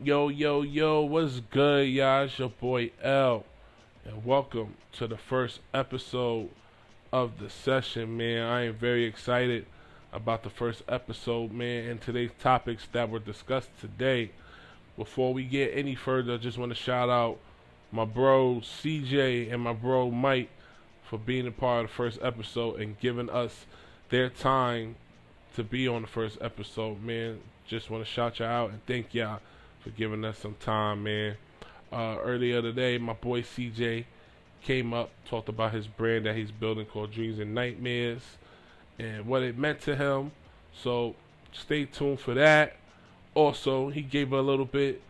Yo, yo, yo, what's good, y'all? It's your boy L, and welcome to the first episode of the session, man. I am very excited about the first episode, man, and today's topics that were discussed today. Before we get any further, I just want to shout out my bro CJ and my bro Mike for being a part of the first episode and giving us their time to be on the first episode, man. Just want to shout y'all out and thank y'all for giving us some time, man. Earlier today, my boy CJ came up, talked about his brand that he's building called Dreams and Nightmares and what it meant to him. So stay tuned for that. Also, he gave a little bit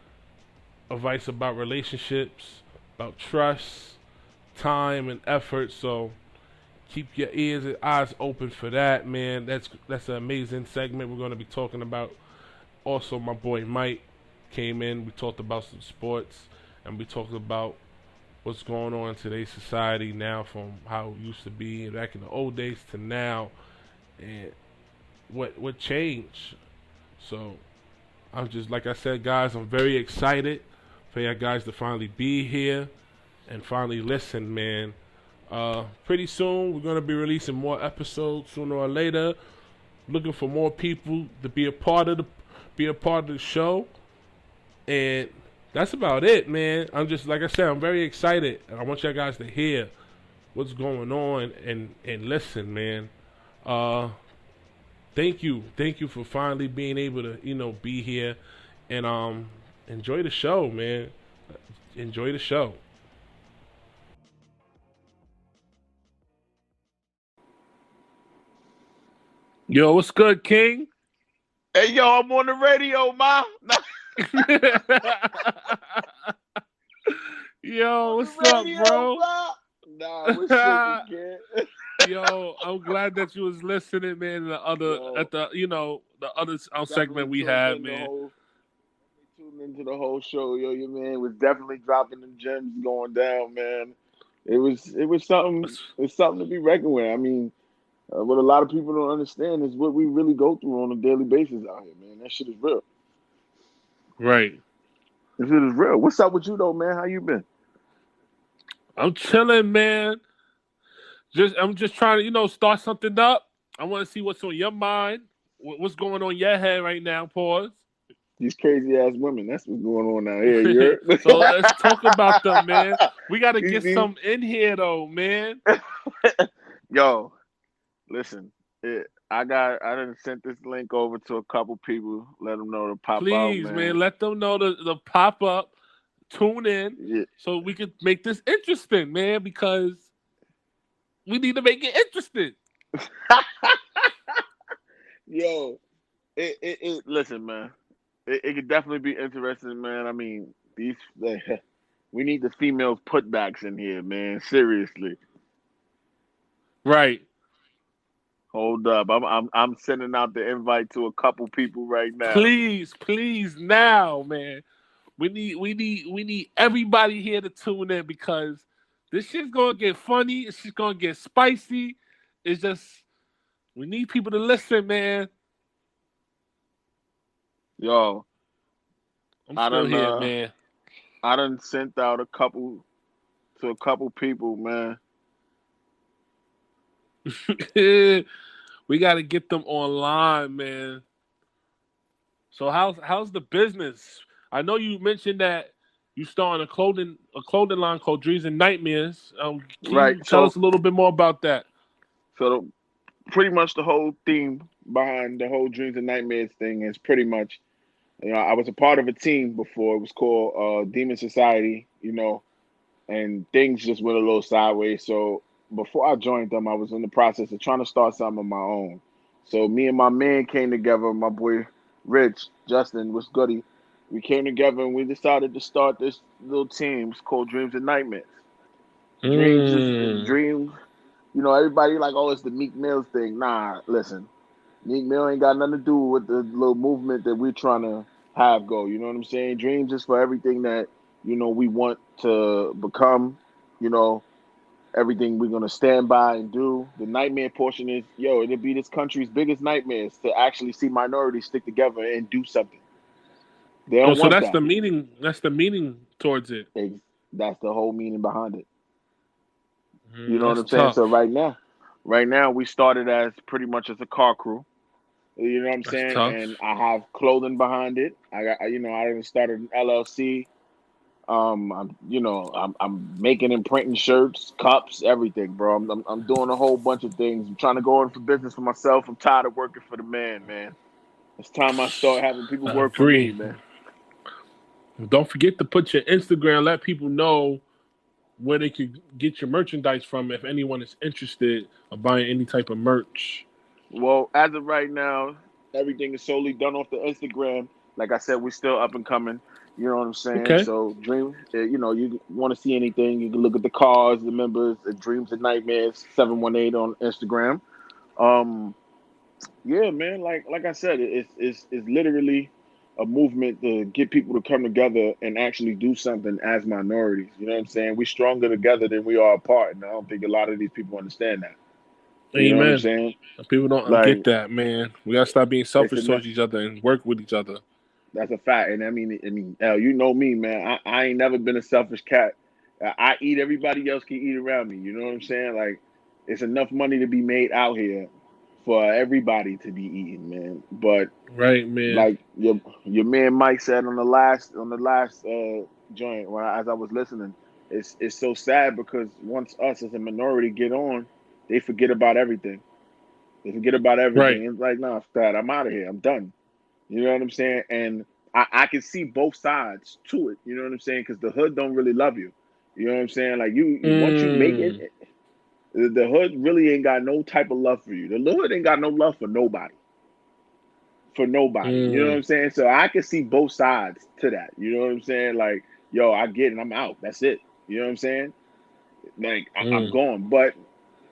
of advice about relationships, about trust, time, and effort. So keep your ears and eyes open for that, man. That's an amazing segment we're going to be talking about. Also, my boy Mike came in. We talked about some sports, and we talked about what's going on in today's society now, from how it used to be back in the old days to now, and what changed. So I'm just like I said, guys. I'm very excited for you guys to finally be here and finally listen, man. Pretty soon we're gonna be releasing more episodes sooner or later. Looking for more people to be a part of the show, and that's about it, man. I'm just like I said, I'm very excited, and I want you guys to hear what's going on and listen, man. Uh, thank you for finally being able to be here and enjoy the show, man. Enjoy the show. Yo, what's good, King? Hey, yo, I'm on the radio, ma. Yo, On what's the up, radio, bro? bro. Nah, we're shaking, kid. Yo, I'm glad that you was listening, man. Yo, The other segment definitely we tuned had, in the man. whole, tuned into the whole show. Yo, your man was definitely dropping them gems going down, man. It was something. It's something to be reckoned with. I mean, what a lot of people don't understand is what we really go through on a daily basis out here, man. That shit is real. Right. This shit is real. What's up with you though, man? How you been? I'm chilling, man. I'm just trying to, start something up. I want to see what's on your mind. What's going on in your head right now, pause. These crazy ass women. That's what's going on out here. You heard? So let's talk about them, man. We got to these, get these, some in here, though, man. yo, listen, I done sent this link over to a couple people. Let them know to pop out, Please, man, man. let them know the pop up, tune in, Yeah. so we could make this interesting, man, because we need to make it interesting. Yo, listen, man. It could definitely be interesting, man. I mean, we need the females putbacks in here, man. Seriously. Right. Hold up. I'm sending out the invite to a couple people right now. Please, please, now, man. We need everybody here to tune in because this shit's gonna get funny. It's just gonna get spicy. It's just we need people to listen, man. Yo, I'm I still done here, uh man. I done sent out a couple to a couple people, man. We got to get them online, man. So how's the business? I know you mentioned that you starting a clothing line called Dreams and Nightmares. Can Right. you tell So us a little bit more about that? so pretty much the whole theme behind the whole dreams and nightmares thing is pretty much, I was a part of a team before. It was called Demon Society, and things just went a little sideways. So before I joined them, I was in the process of trying to start something of my own. So me and my man came together, my boy Rich, Justin, was goody. We came together and we decided to start this little team. It's called Dreams and Nightmares. Dreams is Mm. dreams. Everybody like, oh, it's the Meek Mills thing. Nah, listen. Meek Mill ain't got nothing to do with the little movement that we're trying to have go. You know what I'm saying? Dreams is for everything that, we want to become, you know, everything we're gonna stand by and do. The nightmare portion is, it'll be this country's biggest nightmares to actually see minorities stick together and do something. They Oh, don't so want that's that. the meaning. That's the meaning towards it. That's the whole meaning behind it. You know what That's I'm saying? So tough. right now we started as pretty much as a car crew. You know what I'm That's saying? And tough. I have clothing behind it. I even started an LLC. I'm making and printing shirts, cups, everything, bro. I'm doing a whole bunch of things. I'm trying to go in for business for myself. I'm tired of working for the man. It's time I start having people I work for me, agree. man. Don't forget to put your Instagram. Let people know where they could get your merchandise from if anyone is interested of buying any type of merch. Well, as of right now, everything is solely done off the Instagram. Like I said, we're still up and coming. You know what I'm saying? Okay. So, you want to see anything, you can look at the cars, the members, the Dreams and Nightmares 718 on Instagram. Um, yeah, man. Like I said, it's literally a movement to get people to come together and actually do something as minorities. You know what I'm saying? We're stronger together than we are apart, and I don't think a lot of these people understand that. You know what I'm Amen. saying? People don't Like get that, man. We gotta stop being it's selfish enough. towards each other and work with each other. That's a fact. And I mean, L, you know me, man. I ain't never been a selfish cat. I eat. Everybody else can eat around me. You know what I'm saying? Like, it's enough money to be made out here for everybody to be eating, man. But Right, man. like your man Mike said on the last joint as I was listening, it's so sad because once us as a minority get on, they forget about everything. They forget about Right. everything. It's like, nah, Dad, I'm out of here. I'm done. You know what I'm saying? And I can see both sides to it. You know what I'm saying? Because the hood don't really love you. You know what I'm saying? Like once you make it, Mm. the hood really ain't got no type of love for you. The hood ain't got no love for nobody. For nobody. You know what Mm. I'm saying? So I can see both sides to that. You know what I'm saying? Like, yo, I get it. I'm out. That's it. You know what I'm saying? Like, I'm Mm. gone. But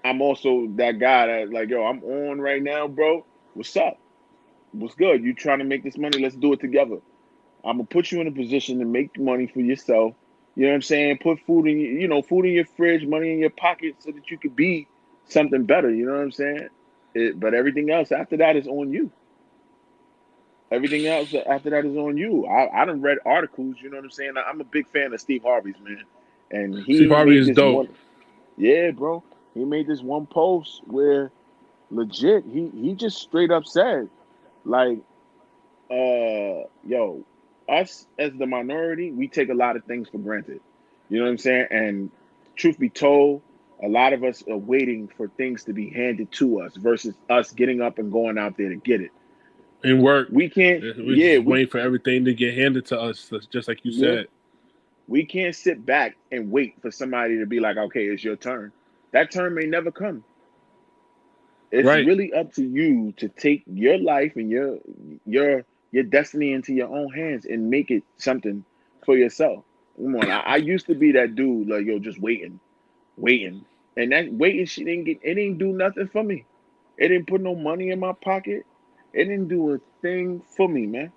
I'm also that guy that like, yo, I'm on right now, bro. What's up? What's good? You trying to make this money? Let's do it together. I'm gonna put you in a position to make money for yourself. You know what I'm saying? Put food in your fridge, money in your pocket, so that you could be something better. You know what I'm saying? But everything else after that is on you. Everything else after that is on you. I done read articles. You know what I'm saying? I'm a big fan of Steve Harvey's, man, and Steve he Harvey made is this dope. one. Yeah, bro. He made this one post where legit he just straight up said like yo, us as the minority, we take a lot of things for granted. You know what I'm saying? And truth be told, a lot of us are waiting for things to be handed to us versus us getting up and going out there to get it. In work. We can't, We're yeah, just waiting for everything to get handed to us, just like you yeah, said. we can't sit back and wait for somebody to be like, okay, it's your turn. That turn may never come. It's Right. really up to you to take your life and your your destiny into your own hands and make it something for yourself. Come on, I used to be that dude like yo, just waiting, and that waiting shit didn't do nothing for me. It didn't put no money in my pocket. It didn't do a thing for me, man.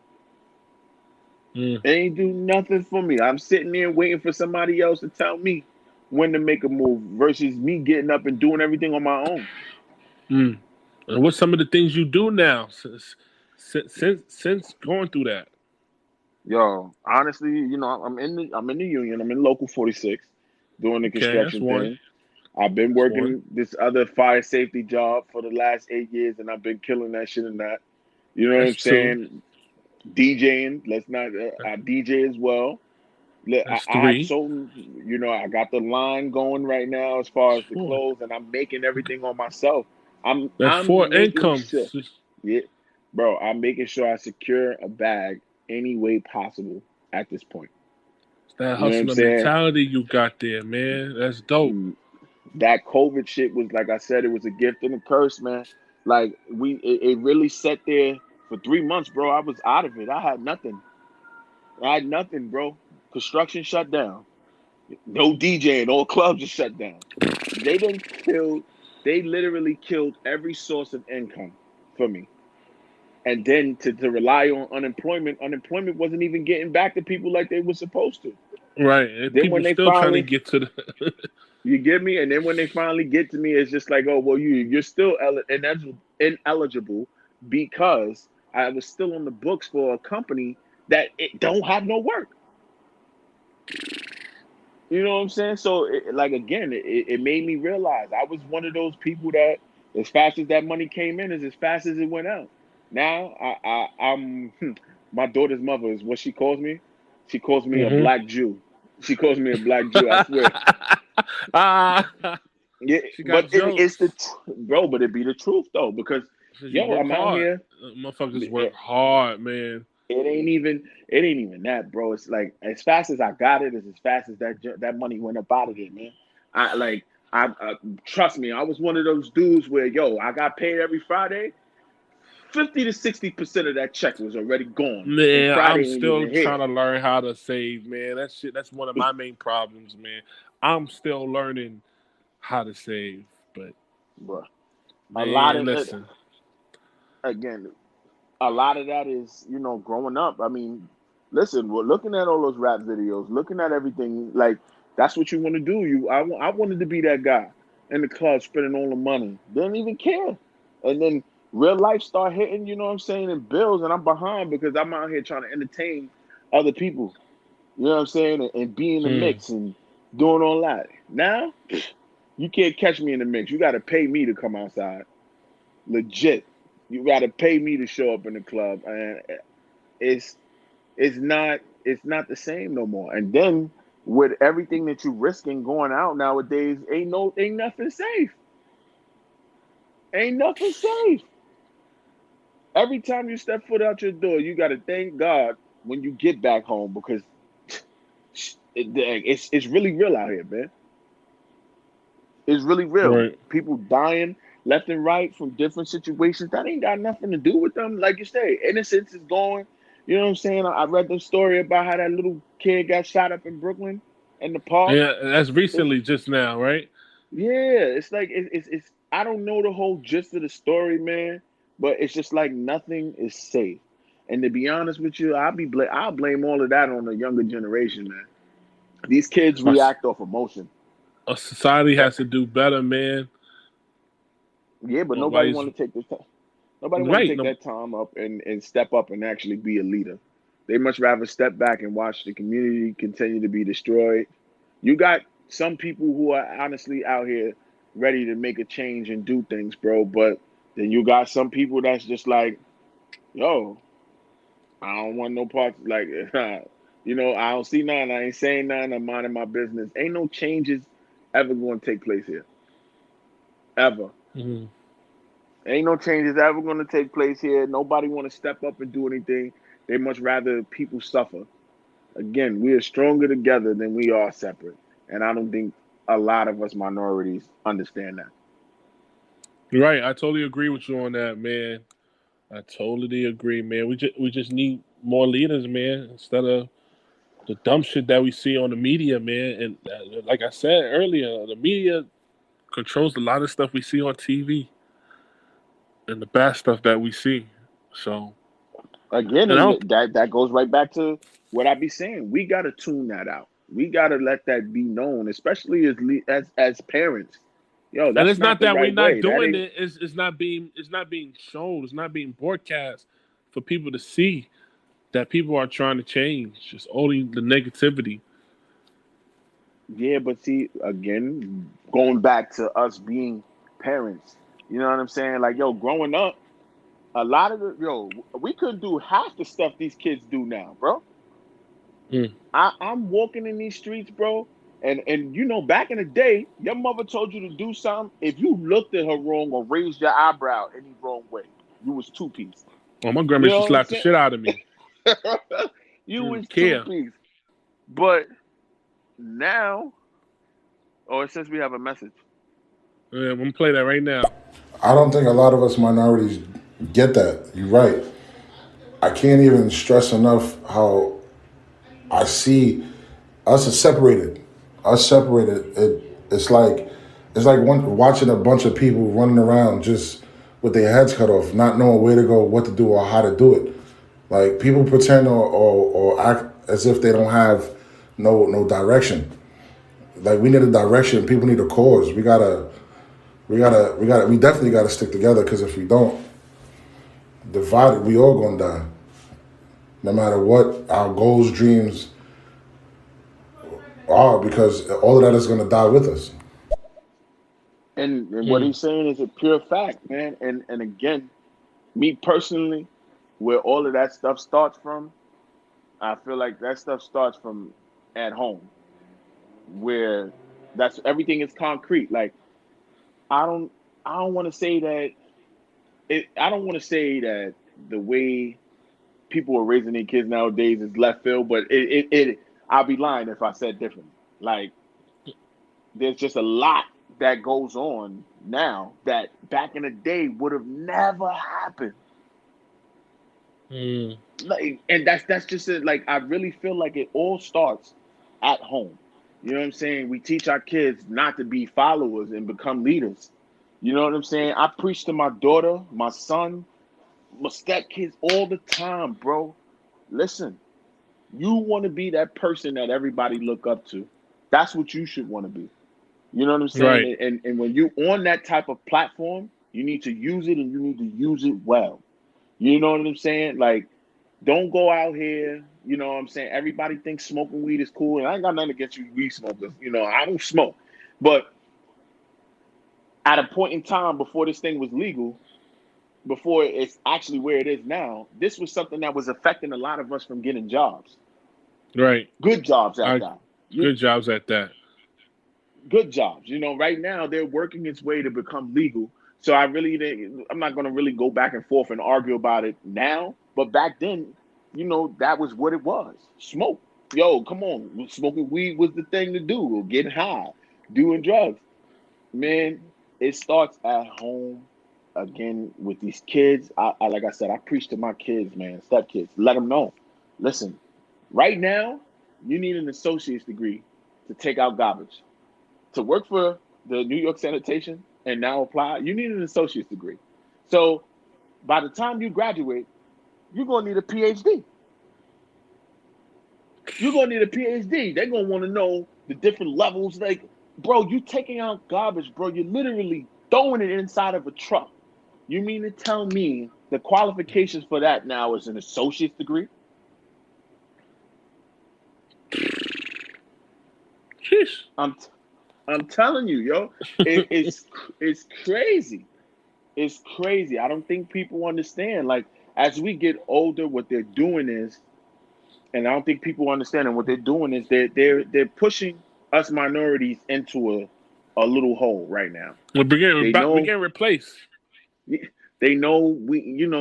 Mm. It ain't do nothing for me. I'm sitting there waiting for somebody else to tell me when to make a move versus me getting up and doing everything on my own. Mm. And what's some of the things you do now since going through that? Yo, honestly, I'm in the union. I'm in local 46 doing the Okay, that's construction one. thing. I've been That's one. working this other fire safety job for the last 8 years, and I've been killing that shit and that. You know what I'm That's two. saying? DJing. Let's not. I DJ as well. That's I have three. sold. I got the line going right now as far as the Four. clothes, and I'm making everything on myself. I'm That's four I'm making incomes. sure. Yeah, bro. I'm making sure I secure a bag any way possible at this point. It's that You know what I'm hustler saying? mentality you got there, man. That's dope. Mm, That COVID shit was like I said, it was a gift and a curse, man. Like it really sat there for 3 months, bro. I was out of it. I had nothing. I had nothing, bro. Construction shut down. No DJing. All clubs are shut down. They done killed. They literally killed every source of income for me. And then to rely on unemployment wasn't even getting back to people like they were supposed to. Right. And Then when people they still trying to finally get to the You get me? And then when they finally get to me, it's just like, oh, well, you're still ineligible because I was still on the books for a company that it don't have no work. You know what I'm saying? So, like again, it made me realize I was one of those people that, as fast as that money came in, is as fast as it went out. Now, I'm my daughter's mother is what she calls me. She calls me a Mm-hmm. black Jew. She calls me a black Jew. I swear. Ah, Yeah, she got but it's jokes. bro. But it be the truth though, because Says you yo, work I'm out hard. here. Motherfuckers work hard, man. It ain't even that, bro. It's like as fast as I got it, is as fast as that money went up out of there, man. I like I trust me. I was one of those dudes where I got paid every Friday. 50 to 60% of that check was already gone, and Man, I'm Friday ain't still even trying here. to learn how to save, man. That shit, that's one of my main problems, man. I'm still learning how to save. But Bro, a lot man, of it listen. again. A lot of that is growing up. I mean, listen, we're looking at all those rap videos, looking at everything. Like that's what you want to do. I wanted to be that guy in the club spending all the money, didn't even care, and then real life start hitting. You know what I'm saying? And bills, and I'm behind because I'm out here trying to entertain other people. You know what I'm saying? And be in the Hmm. mix and doing all that. Now you can't catch me in the mix. You got to pay me to come outside. Legit. You got to pay me to show up in the club, and it's it's not the same no more. And then with everything that you risking going out nowadays, ain't nothing safe. Ain't nothing safe. Every time you step foot out your door, you got to thank God when you get back home because it's really real out here, man. It's really real. Right. People dying left and right from different situations. That ain't got nothing to do with them. Like you say, innocence is gone. You know what I'm saying? I read the story about how that little kid got shot up in Brooklyn in the park. Yeah, that's It's recently just now, right? yeah, it's like it's I don't know the whole gist of the story, man, but it's just like nothing is safe. And to be honest with you, I'll blame all of that on the younger generation, man. These kids A, react off emotion. a society Eh, has to do better, man. Yeah, but nobody Nobody's want to take this time. Nobody want to right. take No, that time up and step up and actually be a leader. They much rather step back and watch the community continue to be destroyed. You got some people who are honestly out here ready to make a change and do things, bro. But then you got some people that's just like, yo, I don't want no parts. Like, I don't see none. I ain't saying none. I'm minding my business. Ain't no changes ever going to take place here. Ever. mhm. Ain't no changes ever going to take place here. Nobody want to step up and do anything. They much rather people suffer. Again, we are stronger together than we are separate, and I don't think a lot of us minorities understand that. You're right. I totally agree with you on that, man. I totally agree, man. We just need more leaders, man, instead of the dumb shit that we see on the media, man. And like I said earlier, the media controls a lot of stuff we see on TV and the bad stuff that we see. So, Again, and I and don't, that goes right back to what I be saying. We got to tune that out. We got to let that be known, especially as parents. Yo, and that's it's not not the that we're right not way. That doing ain't. it. It's not being shown. It's not being broadcast for people to see that people are trying to change. It's only the negativity. Yeah, but see, again, going back to us being parents, you know what I'm saying? Like, yo, growing up, a lot of we couldn't do half the stuff these kids do now, bro. Mm. I'm walking in these streets, bro, and back in the day, your mother told you to do something. If you looked at her wrong or raised your eyebrow any wrong way, you was two piece. Well, my grandma You used to know what I'm slap the saying? shit out of me. She You didn't was two care. piece. But now, oh, it says we have a message. Yeah, I'm gonna play that right now. I don't think a lot of us minorities get that. You're right. I can't even stress enough how I see us as separated. Us separated. It's like watching a bunch of people running around just with their heads cut off, not knowing where to go, what to do, or how to do it. Like people pretend or act as if they don't have no direction. Like we need a direction. People need a cause. We definitely gotta stick together because if we don't, divided, we all gonna die. no matter what our goals, dreams are, because all of that is going to die with us. And what Mm. he's saying is a pure fact, man. And again, me personally, where all of that stuff starts from, I feel like that stuff starts from at home, where that's everything is concrete. Like I don't I don't want to say that I don't want to say that the way people are raising their kids nowadays is left field, but I'll be lying if I said differently. Like there's just a lot that goes on now that back in the day would have never happened. Mm. Like, and that's just it. Like I really feel like it all starts at home. You know what I'm saying? We teach our kids not to be followers and become leaders. You know what I'm saying? I preach to my daughter, my son, my stepkids all the time, bro. Listen, you want to be that person that everybody look up to. That's what you should want to be. You know what I'm saying? Right. And when you on that type of platform, you need to use it and you need to use it well. You know what I'm saying? Like, don't go out here. You know what I'm saying? Everybody thinks smoking weed is cool, and I ain't got nothing against you weed smokers. You know, I don't smoke, but at a point in time before this thing was legal, before it's actually where it is now, this was something that was affecting a lot of us from getting jobs, Right. good jobs at I that. You Good jobs at that. good jobs. You know, right now they're working its way to become legal. So I'm not going to really go back and forth and argue about it now. But back then, you know, that was what it was. Smoke. Yo, come on. Smoking weed was the thing to do. Getting high, doing drugs. Man, it starts at home again with these kids. I like I said, I preach to my kids, man, stepkids. Let them know. Listen, right now, you need an associate's degree to take out garbage. To work for the New York sanitation and now apply, you need an associate's degree. So by the time you graduate, you're gonna need a PhD. You're gonna need a PhD. They're gonna want to know the different levels. Like, bro, you taking out garbage, bro. You're literally throwing it inside of a truck. You mean to tell me the qualifications for that now is an associate's degree? Sheesh. I'm I'm telling you, yo, it's crazy. It's crazy. I don't think people understand. Like as we get older, what they're doing is, and I don't think people understand. And what they're doing is they're pushing us minorities into a little hole right now. They We're know getting replaced. they know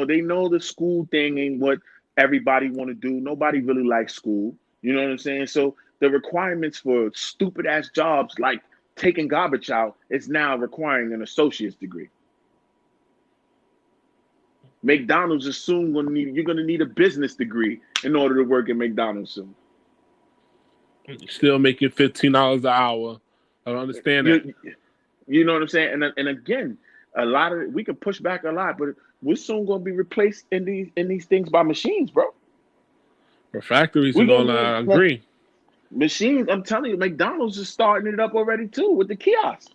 they know the school thing ain't what everybody want to do. Nobody really likes school. You know what I'm saying? So the requirements for stupid ass jobs like taking garbage out is now requiring an associate's degree. McDonald's is soon going to need you're going to need a business degree in order to work at McDonald's soon. Still making $15 an hour. I don't understand that. You you know what I'm saying? And again, a lot of we can push back a lot, but we're soon going to be replaced in these things by machines, bro. For factories We're and all going that, to I need agree. machines. I'm telling you, McDonald's is starting it up already too with the kiosks.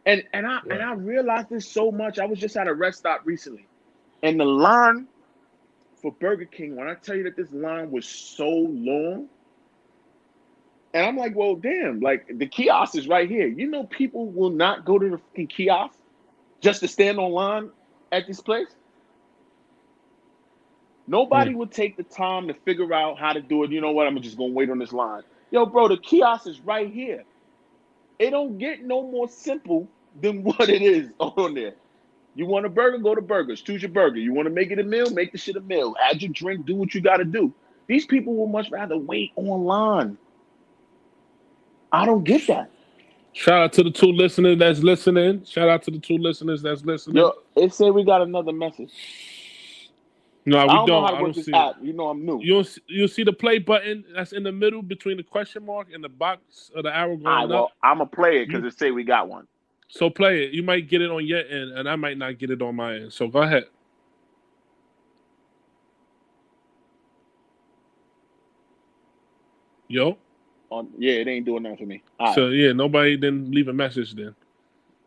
And I Right. realized this so much. I was just at a rest stop recently, and the line for Burger King. When I tell you that this line was so long, and I'm like, well, damn, like the kiosk is right here. You know, people will not go to the fucking kiosk just to stand on line at this place. Mm. Nobody would take the time to figure out how to do it. You know what? I'm just gonna wait on this line. Yo, bro, the kiosk is right here. It don't get no more simple than what it is on there. You want a burger? Go to burgers. Choose your burger. You want to make it a meal? Make the shit a meal. Add your drink. Do what you got to do. These people will much rather wait online. I don't get that. Shout out to the two listeners that's listening. Shout out to the two listeners that's listening. Yo, it said we got another message. No, I we don't know how don't. to I work don't this see it. app. You know I'm new. You'll see the play button that's in the middle between the question mark and the box of the arrow All right, going up. well, I'm going to play it because You it say we got one. So play it. You might get it on your end, and I might not get it on my end. So go ahead. Yo. Yeah, it ain't doing nothing for me. All right. So yeah, nobody didn't leave a message then.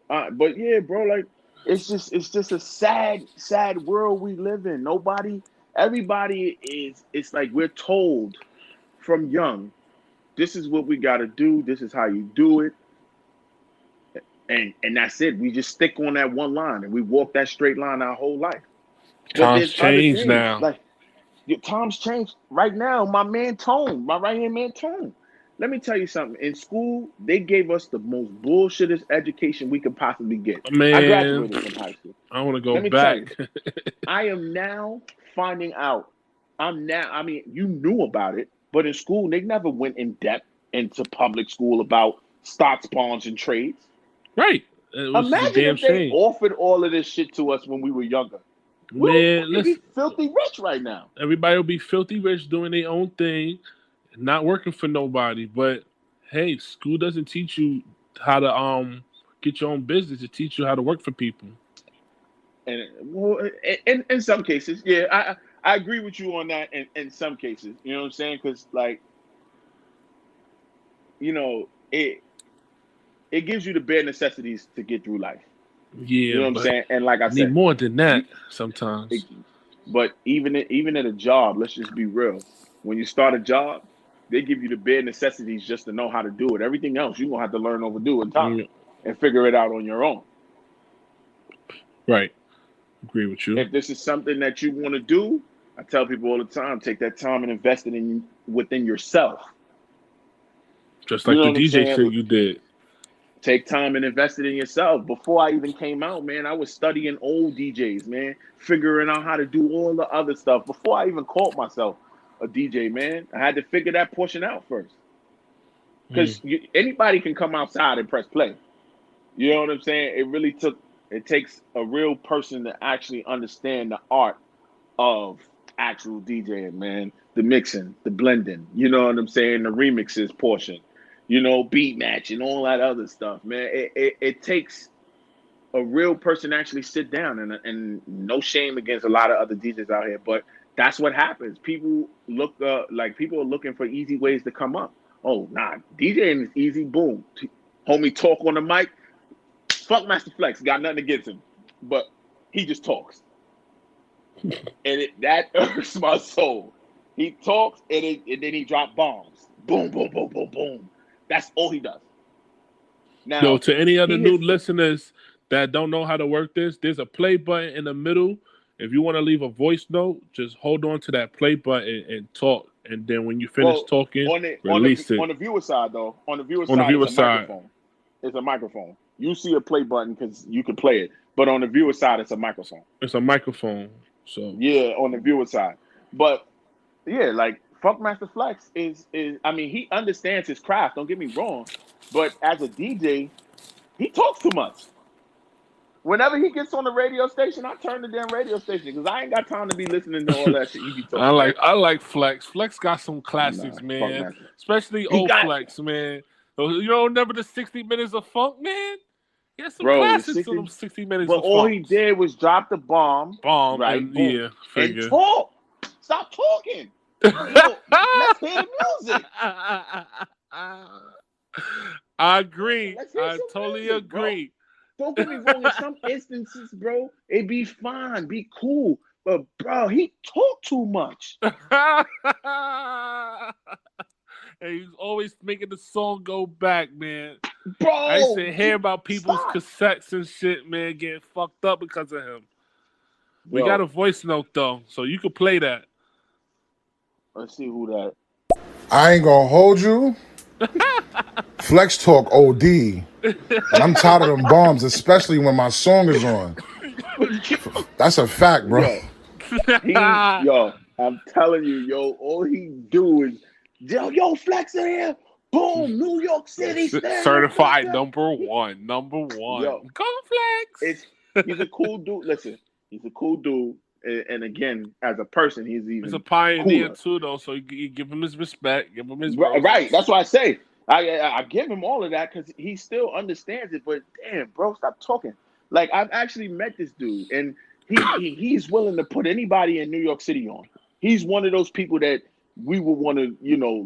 But yeah, bro, like it's just a sad world we live in. Nobody Everybody is. It's like we're told from young, this is what we got to do. This is how you do it, and that's it. We just stick on that one line, and we walk that straight line our whole life. But Times there's other change things now. like times change. Right now, my man Tone, my right hand man Tone. Let me tell you something. In school, they gave us the most bullshittest education we could possibly get. I Man, graduated from high school. I want to go Let me tell you, back. I am now finding out. I mean, you knew about it, but in school, they never went in depth into public school about stocks, bonds, and trades. Right. Which is a Imagine damn if they shame. offered all of this shit to us when we were younger. We'll Man, fucking be listen, filthy rich right now. everybody will be filthy rich doing their own thing, not working for nobody. But hey, school doesn't teach you how to get your own business. It teaches you how to work for people. And well, in some cases, yeah, I agree with you on that. In some cases, you know what I'm saying? Because like, you know, it gives you the bare necessities to get through life. You Yeah, know what I'm but saying? And like I you need said, more than you, that it, sometimes. but even at a job, let's just be real. When you start a job, they give you the bare necessities just to know how to do it. Everything else, you're gonna have to learn over do in time Mm, and figure it out on your own. right. Agree with you. If this is something that you want to do, I tell people all the time, take that time and invest it in within yourself. Just You like know the what I'm DJ saying? shit you did. Take time and invest it in yourself. Before I even came out, man, I was studying old DJs, man, figuring out how to do all the other stuff. Before I even called myself a DJ, man, I had to figure that portion out first. Mm. Because anybody can come outside and press play. You know what I'm saying? It takes a real person to actually understand the art of actual DJing, man. The mixing, the blending, you know what I'm saying? The remixes portion, beat match and all that other stuff, man. It takes a real person to actually sit down and no shame against a lot of other DJs out here, but that's what happens. People people are looking for easy ways to come up. Oh, nah, DJing is easy. Boom. Homie talk on the mic. Fuck Master Flex. Got nothing against him. But he just talks. And that irks my soul. He talks and then he drop bombs. Boom, boom, boom, boom, boom. That's all he does. Yo, Now, to any other he new hits listeners that don't know how to work this, there's a play button in the middle. If you want to leave a voice note, just hold on to that play button and talk. And then when you finish well talking, on the release it on the viewer side though. On the viewer on the side, it's viewer a side. microphone. It's a microphone. You see a play button because you can play it, but on the viewer side, it's a microphone. It's a microphone. So Yeah, on the viewer side. But yeah, like Funkmaster Flex is I mean, he understands his craft, don't get me wrong. But as a DJ, he talks too much. Whenever he gets on the radio station, I turn the damn radio station because I ain't got time to be listening to all that shit he be I talking, man. like I like Flex. Flex got some Nah, classics, man. Funkmaster. Especially He old got Flex, man. You don't remember the 60 minutes of funk, man? He had some bro, the classics on 60, them 60 minutes but of all he funks. did was drop the bomb, Bomb right? and Boom. yeah, And figure. talk. Stop talking. Let's hear the music. I agree. Let's hear I some totally music, bro. agree. Don't get me wrong. In some instances, bro, it be fine, be cool. But bro, he talk too much, And he's always making the song go back, man. I used bro. to hear about people's Stop, cassettes and shit, man, getting fucked up because of him. We got yo. a voice note though, so you could play that. Let's see who that. I ain't gonna hold you. Flex talk OD, and I'm tired of them bombs, especially when my song is on. That's a fact, bro. Yo, I'm telling you, yo, all he do is, yo, Flex in here. Boom, New York City, stereo Certified factor. number one. Number one. Yo, Go Flex. he's a cool dude. Listen, he's a cool dude. And again, as a person, he's He's a even pioneer cooler. too, though. So you give him his respect, give him his Right. roses. That's why I say I give him all of that because he still understands it. But damn, bro, stop talking. Like I've actually met this dude, and he's willing to put anybody in New York City on. He's one of those people that we would want to,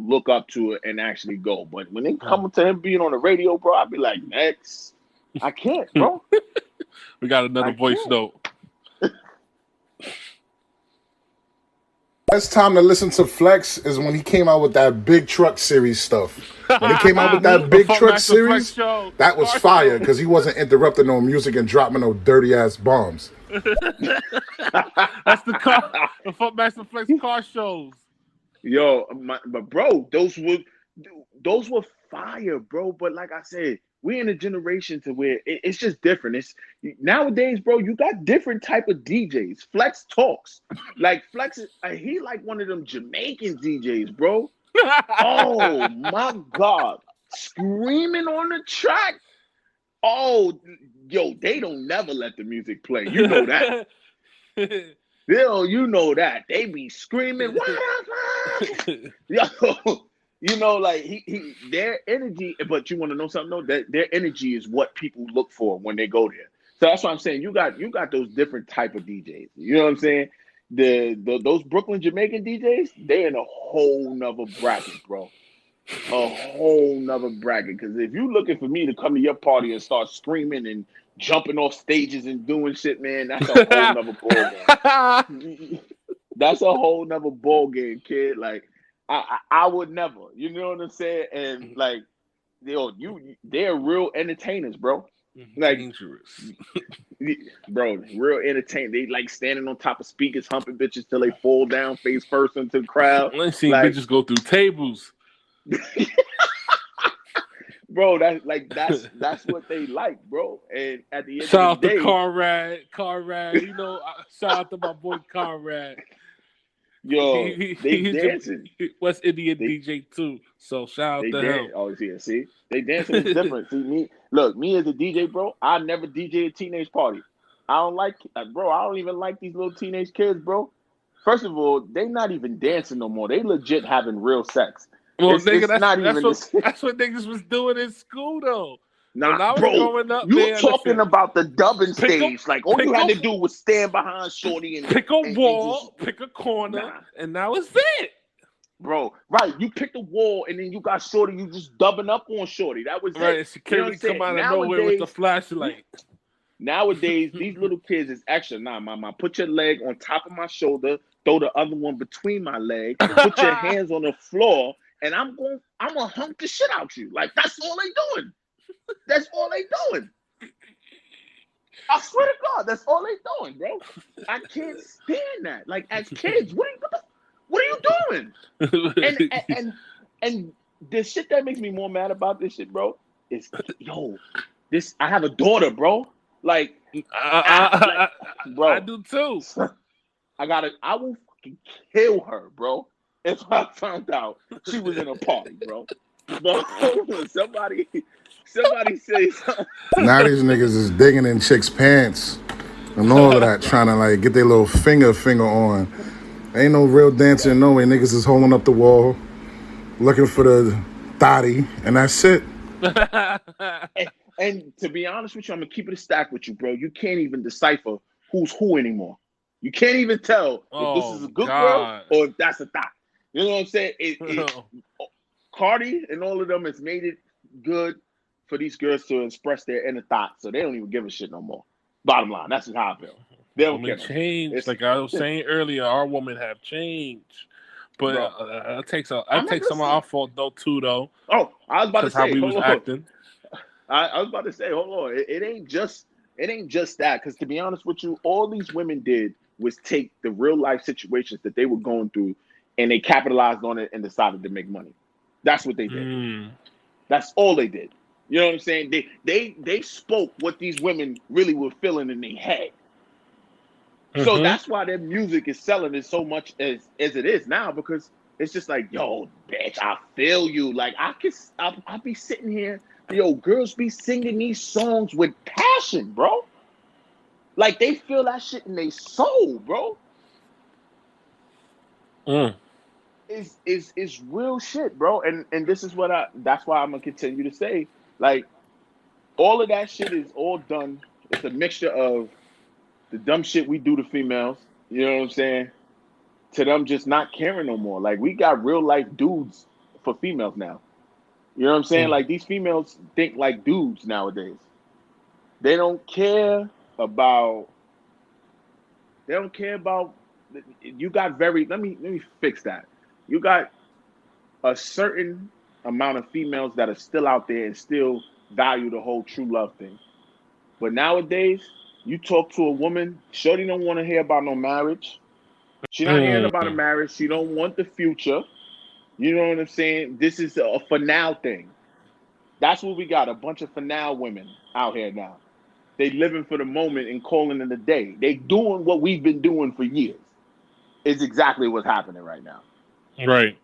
look up to and actually go. But when it comes to him being on the radio, bro, I'd be like, next. I can't, bro. We got another I voice can't. note. Best time to listen to Flex is when he came out with that Big Truck series stuff. When he came out with that The Big Funk Truck Master Flex series, show, that was car fire show. because he wasn't interrupting no music and dropping no dirty ass bombs. That's the Funk Master Flex car shows. Yo, but bro, those were fire, bro. But like I said, we in a generation to where it's just different. It's nowadays, bro. You got different type of DJs. Flex talks like Flex. He like one of them Jamaican DJs, bro. Oh my God, screaming on the track. Oh, yo, they don't never let the music play. You know that. You know that. They be screaming, what the fuck? Yo, like their energy, but you want to know something though? That their energy is what people look for when they go there. So that's what I'm saying. You got those different type of DJs. You know what I'm saying? Those Brooklyn Jamaican DJs, they in a whole nother bracket, bro. A whole nother bracket. Because if you looking for me to come to your party and start screaming and jumping off stages and doing shit, man, that's a whole nother ball game. That's a whole nother ball game, kid. Like I would never. You know what I'm saying? And like, they're real entertainers, bro. Like, Dangerous. bro, real entertainment. They like standing on top of speakers, humping bitches till they fall down face first into the crowd. I ain't seen Like, bitches go through tables. bro, that's what they like, bro. And at the end Shout of out the to day, Conrad. Shout out to my boy Conrad. yo, they dancing. West Indian DJ too. So shout out They to dance. him. Oh, yeah, see, they dancing is different. See, me as a DJ, bro. I never DJ a teenage party. I don't like, bro. I don't even like these little teenage kids, bro. First of all, they not even dancing no more. They legit having real sex. Well, nigga, It's not even this. that's what niggas was doing in school though. Nah, When I was bro, growing up, you man, talking listen, about the dubbing pick a stage? Like all you pick had a to do was stand behind Shorty and pick a and just wall, pick a corner, nah, and now it's it. bro. Right, you picked a wall and then you got Shorty. You just dubbing up on Shorty. That was Right, it. and You know what security I'm come saying? out of nowhere with the flashlight. Nowadays, these little kids is extra. Nah, mama, put your leg on top of my shoulder, throw the other one between my leg, put your hands on the floor, and I'm gonna hump the shit out you. Like that's all they doing. That's all they doing. I swear to God, that's all they doing, bro. I can't stand that. Like as kids, what are you doing? And the shit that makes me more mad about this shit, bro, is this. I have a daughter, bro. Like, bro, I do too. I will fucking kill her, bro, if I found out she was in a party, bro. But somebody say something. Now these niggas is digging in chicks' pants and all of that, trying to like get their little finger on. Ain't no real dancing, no way. Niggas is holding up the wall, looking for the thotty, and that's it. And to be honest with you, I'm gonna keep it a stack with you, bro. You can't even decipher who's who anymore. You can't even tell if this is a good girl or if that's a thot. You know what I'm saying? Cardi and all of them has made it good for these girls to express their inner thoughts, so they don't even give a shit no more. Bottom line, that's just how I feel. They don't care. Change, like I was saying earlier, our women have changed, but that takes some of our fault though too, though. Oh, I was about to say, how we was acting. I was about to say, hold on, it ain't just that. Because to be honest with you, all these women did was take the real life situations that they were going through, and they capitalized on it and decided to make money. That's what they did. That's all they did. You know what I'm saying? They spoke what these women really were feeling in their head. So that's why their music is selling as so much as it is now, because it's just like, yo, bitch, I feel you. Like I'll be sitting here, yo, girls be singing these songs with passion, bro. Like they feel that shit in their soul, bro. It's real shit, bro. And this is that's why I'm gonna continue to say, like, all of that shit is all done. It's a mixture of the dumb shit we do to females, you know what I'm saying? To them just not caring no more. Like we got real life dudes for females now. You know what I'm saying? Like these females think like dudes nowadays. They don't care about you got very. Let me fix that. You got a certain amount of females that are still out there and still value the whole true love thing. But nowadays, you talk to a woman, shorty don't want to hear about no marriage. She not hearing about a Mm. marriage. She don't want the future. You know what I'm saying? This is a for now thing. That's what we got. A bunch of for now women out here now. They living for the moment and calling it a day. They doing what we've been doing for years. Is exactly what's happening right now. Right.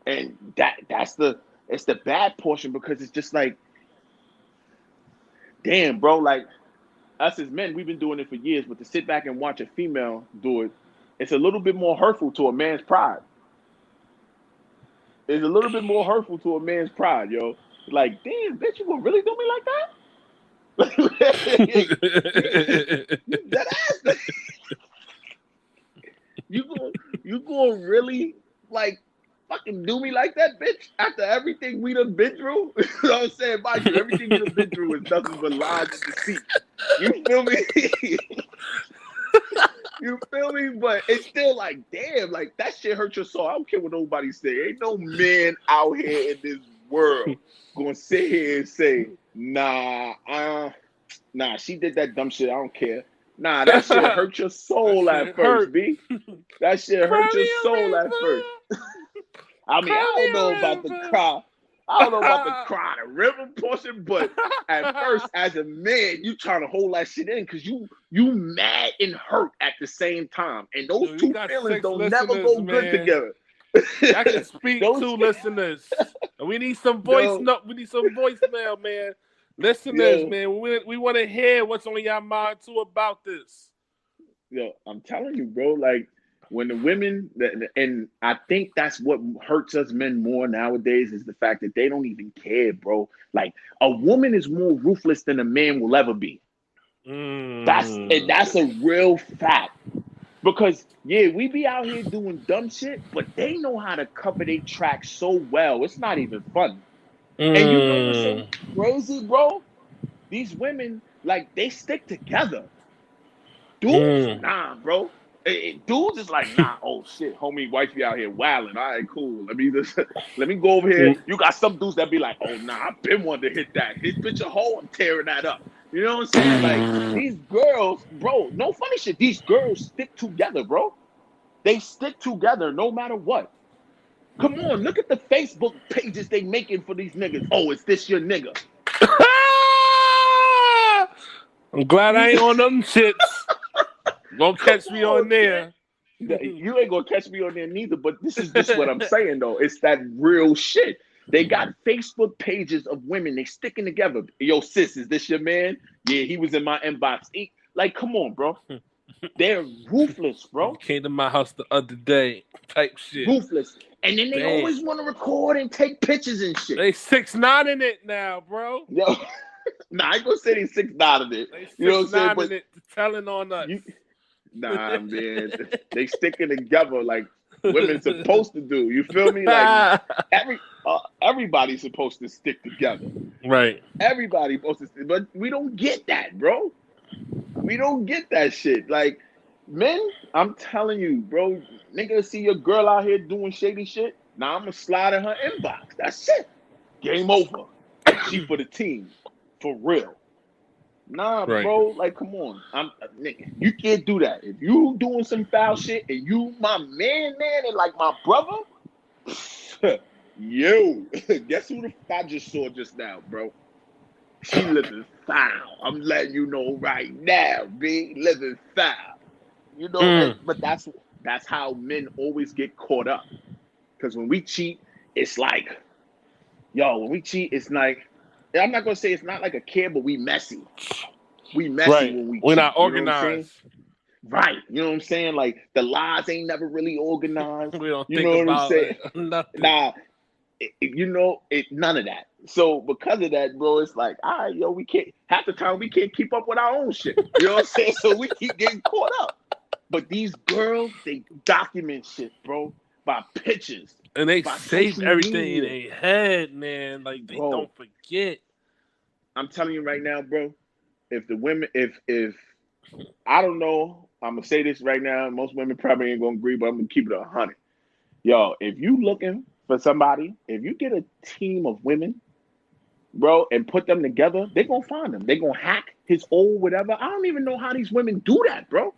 And that's the it's the bad portion because it's just like, damn, bro, like us as men, we've been doing it for years, but to sit back and watch a female do it, it's a little bit more hurtful to a man's pride. It's a little bit more hurtful to a man's pride, yo. Like, damn, bitch, you gonna really do me like that? You dead ass. You gonna really like fucking do me like that, bitch? After everything we done been through, you know what I'm saying? Mind you, everything you done been through is nothing but lies and deceit. You feel me? You feel me? But it's still like, damn, like that shit hurt your soul. I don't care what nobody say. Ain't no man out here in this world gonna sit here and say, nah, she did that dumb shit. I don't care. Nah, that shit hurt your soul That at shit first, hurt. B. That shit Cry hurt me your a soul at first. river. I mean, I don't know Cry about me the a river. cry. I don't know about the cry, the river portion, but at first, as a man, you trying to hold that shit in because you mad and hurt at the same time, and those Yo, we two got feelings 6 don't never listeners, go good man. together. Y'all can speak Those, to listeners. And we need some voice yo, note. We need some voicemail, man. Listeners, yo, man. We want to hear what's on your mind too about this. yo, I'm telling you, bro. Like when the women, and I think that's what hurts us men more nowadays is the fact that they don't even care, bro. Like a woman is more ruthless than a man will ever be. That's a real fact. Because yeah, we be out here doing dumb shit, but they know how to cover their tracks so well. It's not even funny. And you know what's so Mm. crazy, bro? These women, like, they stick together. Dudes, Mm. nah, bro. Dudes is like, nah, oh shit, homie, wifey out here wilding. All right, cool. Let me go over here. You got some dudes that be like, oh nah, I've been wanting to hit that. Hit bitch a hole, I'm tearing that up. You know what I'm saying? Like these girls, bro, no funny shit. These girls stick together, bro. They stick together no matter what. Come on, look at the Facebook pages they making for these niggas. Oh, is this your nigga? I'm glad I ain't on them shits. Don't Come catch me on on, there. man. You ain't gonna catch me on there neither, but this is just what I'm saying though. It's that real shit. They got Facebook pages of women. They sticking together. Yo, sis, is this your man? Yeah, he was in my inbox. Like, come on, bro. They're ruthless, You bro. came to my house the other day, type shit. Ruthless. And then they Damn. always want to record and take pictures and shit. They 6'9" in it now, bro. Yo, nah, I ain't gonna say they 6'9" in it. They You know what I'm saying? 6'9" But in it, telling on us. nah, man, they sticking together like women supposed to do. You feel me? Like everybody's supposed to stick together. Right. Everybody supposed to, but we don't get that, bro. We don't get that shit. Like men, I'm telling you, bro. Nigga, see your girl out here doing shady shit. Now I'm gonna slide in her inbox. That's it. Game over. She for the team, for real. Nah, Right. bro, like, come on. Nigga, you can't do that. If you doing some foul shit and you my man, and like my brother, yo, guess who the f I just saw just now, bro? She living foul. I'm letting you know right now, B, living foul. You know, but that's how men always get caught up. Because when we cheat, it's like, when we cheat, it's like, I'm not gonna say it's not like a kid, but we messy. We messy Right. when we We're cheat. not You know what I'm saying? organized. Right. You know what I'm saying? Like the lies ain't never really organized. We don't You think know what I'm about saying? nothing. Nah, none of that. So because of that, bro, it's like, all right, yo, we can't. Half the time we can't keep up with our own shit. You know what I'm saying? So we keep getting caught up. But these girls, they document shit, bro, by pictures, And they by save social everything in media, their head, man. Like they bro. don't forget. I'm telling you right now, bro. If the women, if I don't know I'm gonna say this right now. Most women probably ain't gonna agree, but I'm gonna keep it 100. Yo, if you looking for somebody, if you get a team of women, bro, and put them together, they gonna find them. They gonna hack his old whatever. I don't even know how these women do that, bro.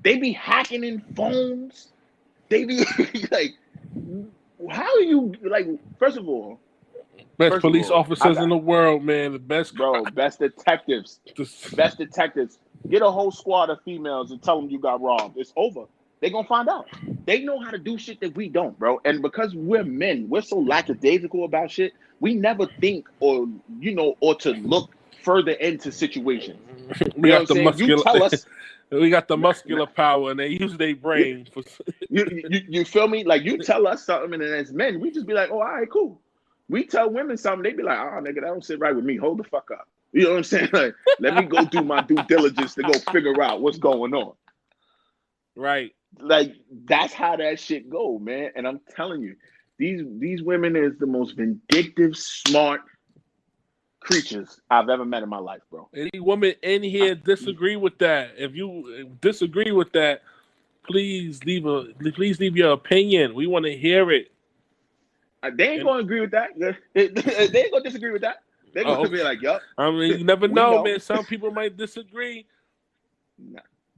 They be hacking in phones. They be like, how are you like? First of all, Best police I officers in got, the world, man. The best. bro, best detectives. Best detectives. Get a whole squad of females and tell them you got robbed. It's over. They gonna find out. They know how to do shit that we don't, bro. And because we're men, we're so lackadaisical about shit. We never think or or to look further into situations. We You know what got I'm the saying? You muscular. tell us. We got the muscular power, and they use their brain. For... You feel me? Like you tell us something, and as men, we just be like, oh, all right, cool. We tell women something, they be like, oh, nigga, that don't sit right with me. Hold the fuck up. You know what I'm saying? Like, let me go do my due diligence to go figure out what's going on. Right. Like, that's how that shit go, man. And I'm telling you, these women is the most vindictive, smart creatures I've ever met in my life, bro. Any woman in here disagree with that? If you disagree with that, please leave your opinion. We want to hear it. They ain't gonna agree with that. They ain't gonna disagree with that. They're gonna be like, yup. I mean, you never know, man. Some people might disagree.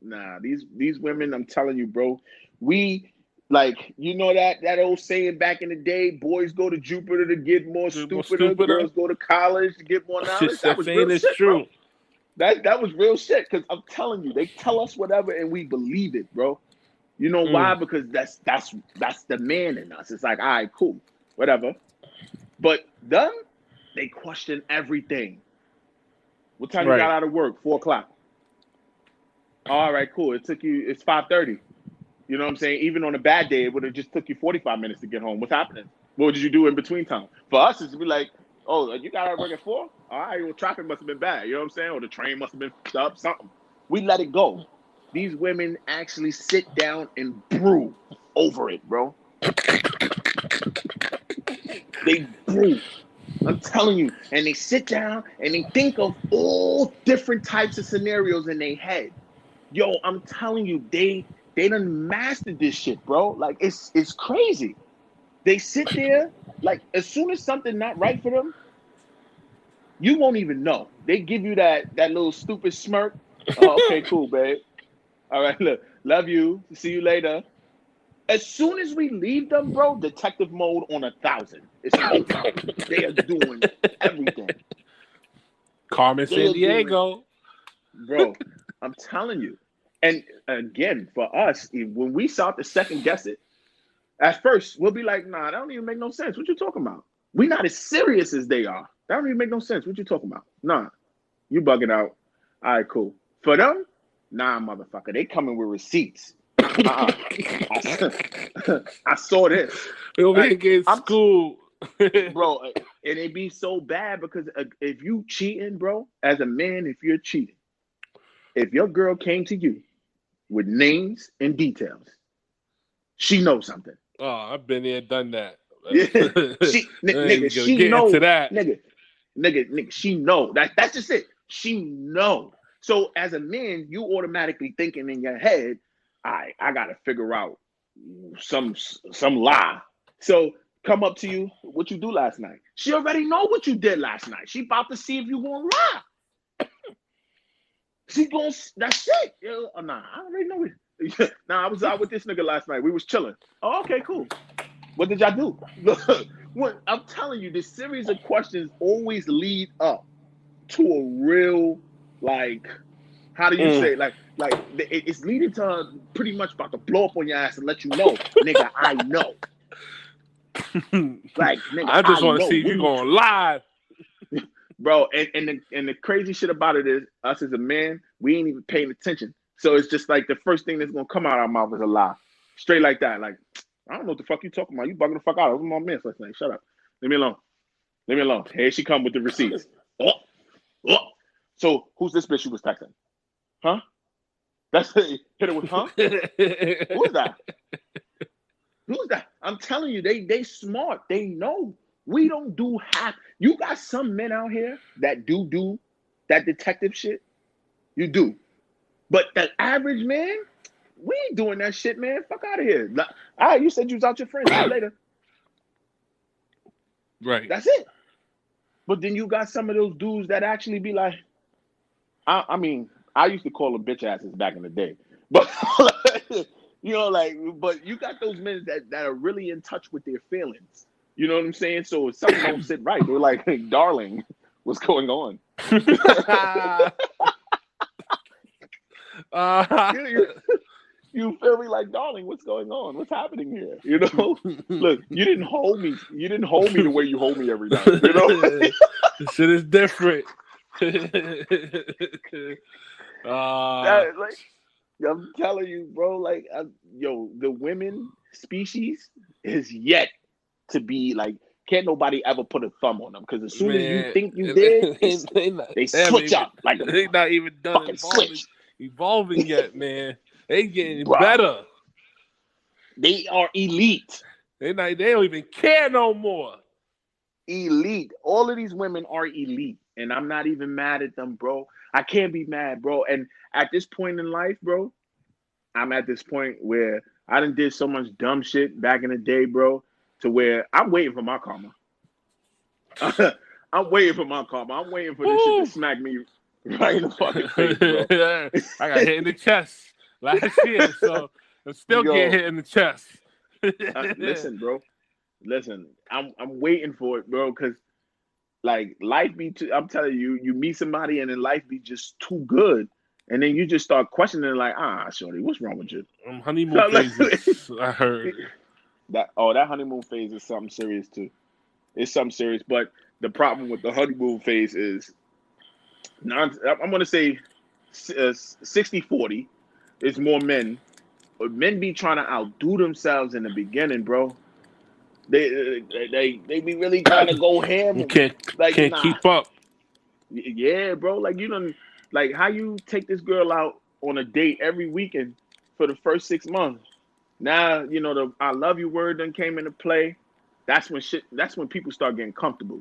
Nah. These women, I'm telling you, bro. We like, that old saying back in the day: boys go to Jupiter to get more stupider, girls go to college to get more knowledge. That was real shit, true. Bro. That was real shit. Because I'm telling you, they tell us whatever and we believe it, bro. You know why? Because that's the man in us. It's like, all right, cool, whatever. But them, they question everything. What time you got out of work? 4:00. All right, cool. It's 5:30. You know what I'm saying? Even on a bad day, it would have just took you 45 minutes to get home. What's happening? What did you do in between time? For us, it's to be like, oh, you got out of work at 4? All right, well, traffic must have been bad. You know what I'm saying? Or the train must have been up, something. We let it go. These women actually sit down and brew over it, bro. They brew. I'm telling you. And they sit down and they think of all different types of scenarios in their head. Yo, I'm telling you, they done mastered this shit, bro. Like, it's crazy. They sit there, like, as soon as something not right for them, you won't even know. They give you that little stupid smirk. Oh, okay, cool, babe. All right, look, love you. See you later. As soon as we leave them, bro, detective mode on 1,000. It's over. They are doing everything. Carmen Sandiego. Bro, I'm telling you. And again, for us, when we start to second guess it, at first, we'll be like, nah, that don't even make no sense. What you talking about? We're not as serious as they are. That don't even make no sense. What you talking about? Nah, you bugging out. All right, cool. For them, nah, motherfucker. They coming with receipts. I saw this. Over here getting schooled. Bro, and it be so bad because if you cheating, bro, as a man, if you're cheating, if your girl came to you with names and details, she knows something. Oh, I've been there, done that. Nigga, she know that. Nigga, she know. That's just it. She know. So as a man, you automatically thinking in your head, I gotta figure out some lie. So come up to you, what you do last night? She already know what you did last night. She about to see if you gonna lie. She gonna, that's it. Nah, I already know it. Nah, I was out with this nigga last night. We was chilling. Oh, okay, cool. What did y'all do? Look, I'm telling you, this series of questions always lead up to a real, like, how do you say, like it's leading to pretty much about to blow up on your ass and let you know, nigga, I know. Like, nigga, I just want to see if you're going live. Bro, and the crazy shit about it is, us as a man, we ain't even paying attention. So it's just like the first thing that's gonna come out of our mouth is a lie. Straight like that. Like, I don't know what the fuck you talking about. You bugging the fuck out. It was my man last night. Shut up. Leave me alone. Leave me alone. Here she come with the receipts. Oh. So who's this bitch you was texting? Huh? That's it. Hit it with huh? Who's that? Who's that? I'm telling you, they smart. They know. We don't do half. You got some men out here that do that detective shit. You do. But the average man, We ain't doing that shit, man. Fuck out of here. All right, you said you was out your friends. See you later. Right. That's it. But then you got some of those dudes that actually be like, I mean, I used to call them bitch asses back in the day, but you know, like, but you got those men that are really in touch with their feelings. You know what I'm saying? So if something don't sit right, they're like, hey, darling, what's going on? You feel me? Like, darling, what's going on? What's happening here? You know, look, you didn't hold me. You didn't hold me the way you hold me every night. You know, this shit is different. like, I'm telling you, bro. Like, the women species is yet to be like. Can't nobody ever put a thumb on them because as soon as you think you did, they switch up like they not even done fucking switch. Evolving yet, man. They getting Bruh. better. They are elite. They don't even care no more. Elite. All of these women are elite, and I'm not even mad at them, bro. I can't be mad, bro. And at this point in life, bro, I'm at this point where I done did so much dumb shit back in the day, bro, to where I'm waiting for my karma. I'm waiting for my karma. I'm waiting for this shit to smack me right in the fucking face, bro. I got hit in the chest last year, so I'm still getting hit in the chest. Listen, bro. Listen, I'm waiting for it, bro, because like life be too. I'm telling you, you meet somebody and then life be just too good, and then you just start questioning, like, shorty, what's wrong with you? Honeymoon phases, I heard. That honeymoon phase is something serious too. It's something serious, but the problem with the honeymoon phase is, I'm going to say 60-40. It's more men. But men be trying to outdo themselves in the beginning, bro. They be really trying to go ham. You can't keep up. Yeah, bro. Like, you don't, like, how you take this girl out on a date every weekend for the first 6 months. Now, you know, the I love you word done came into play. That's when people start getting comfortable.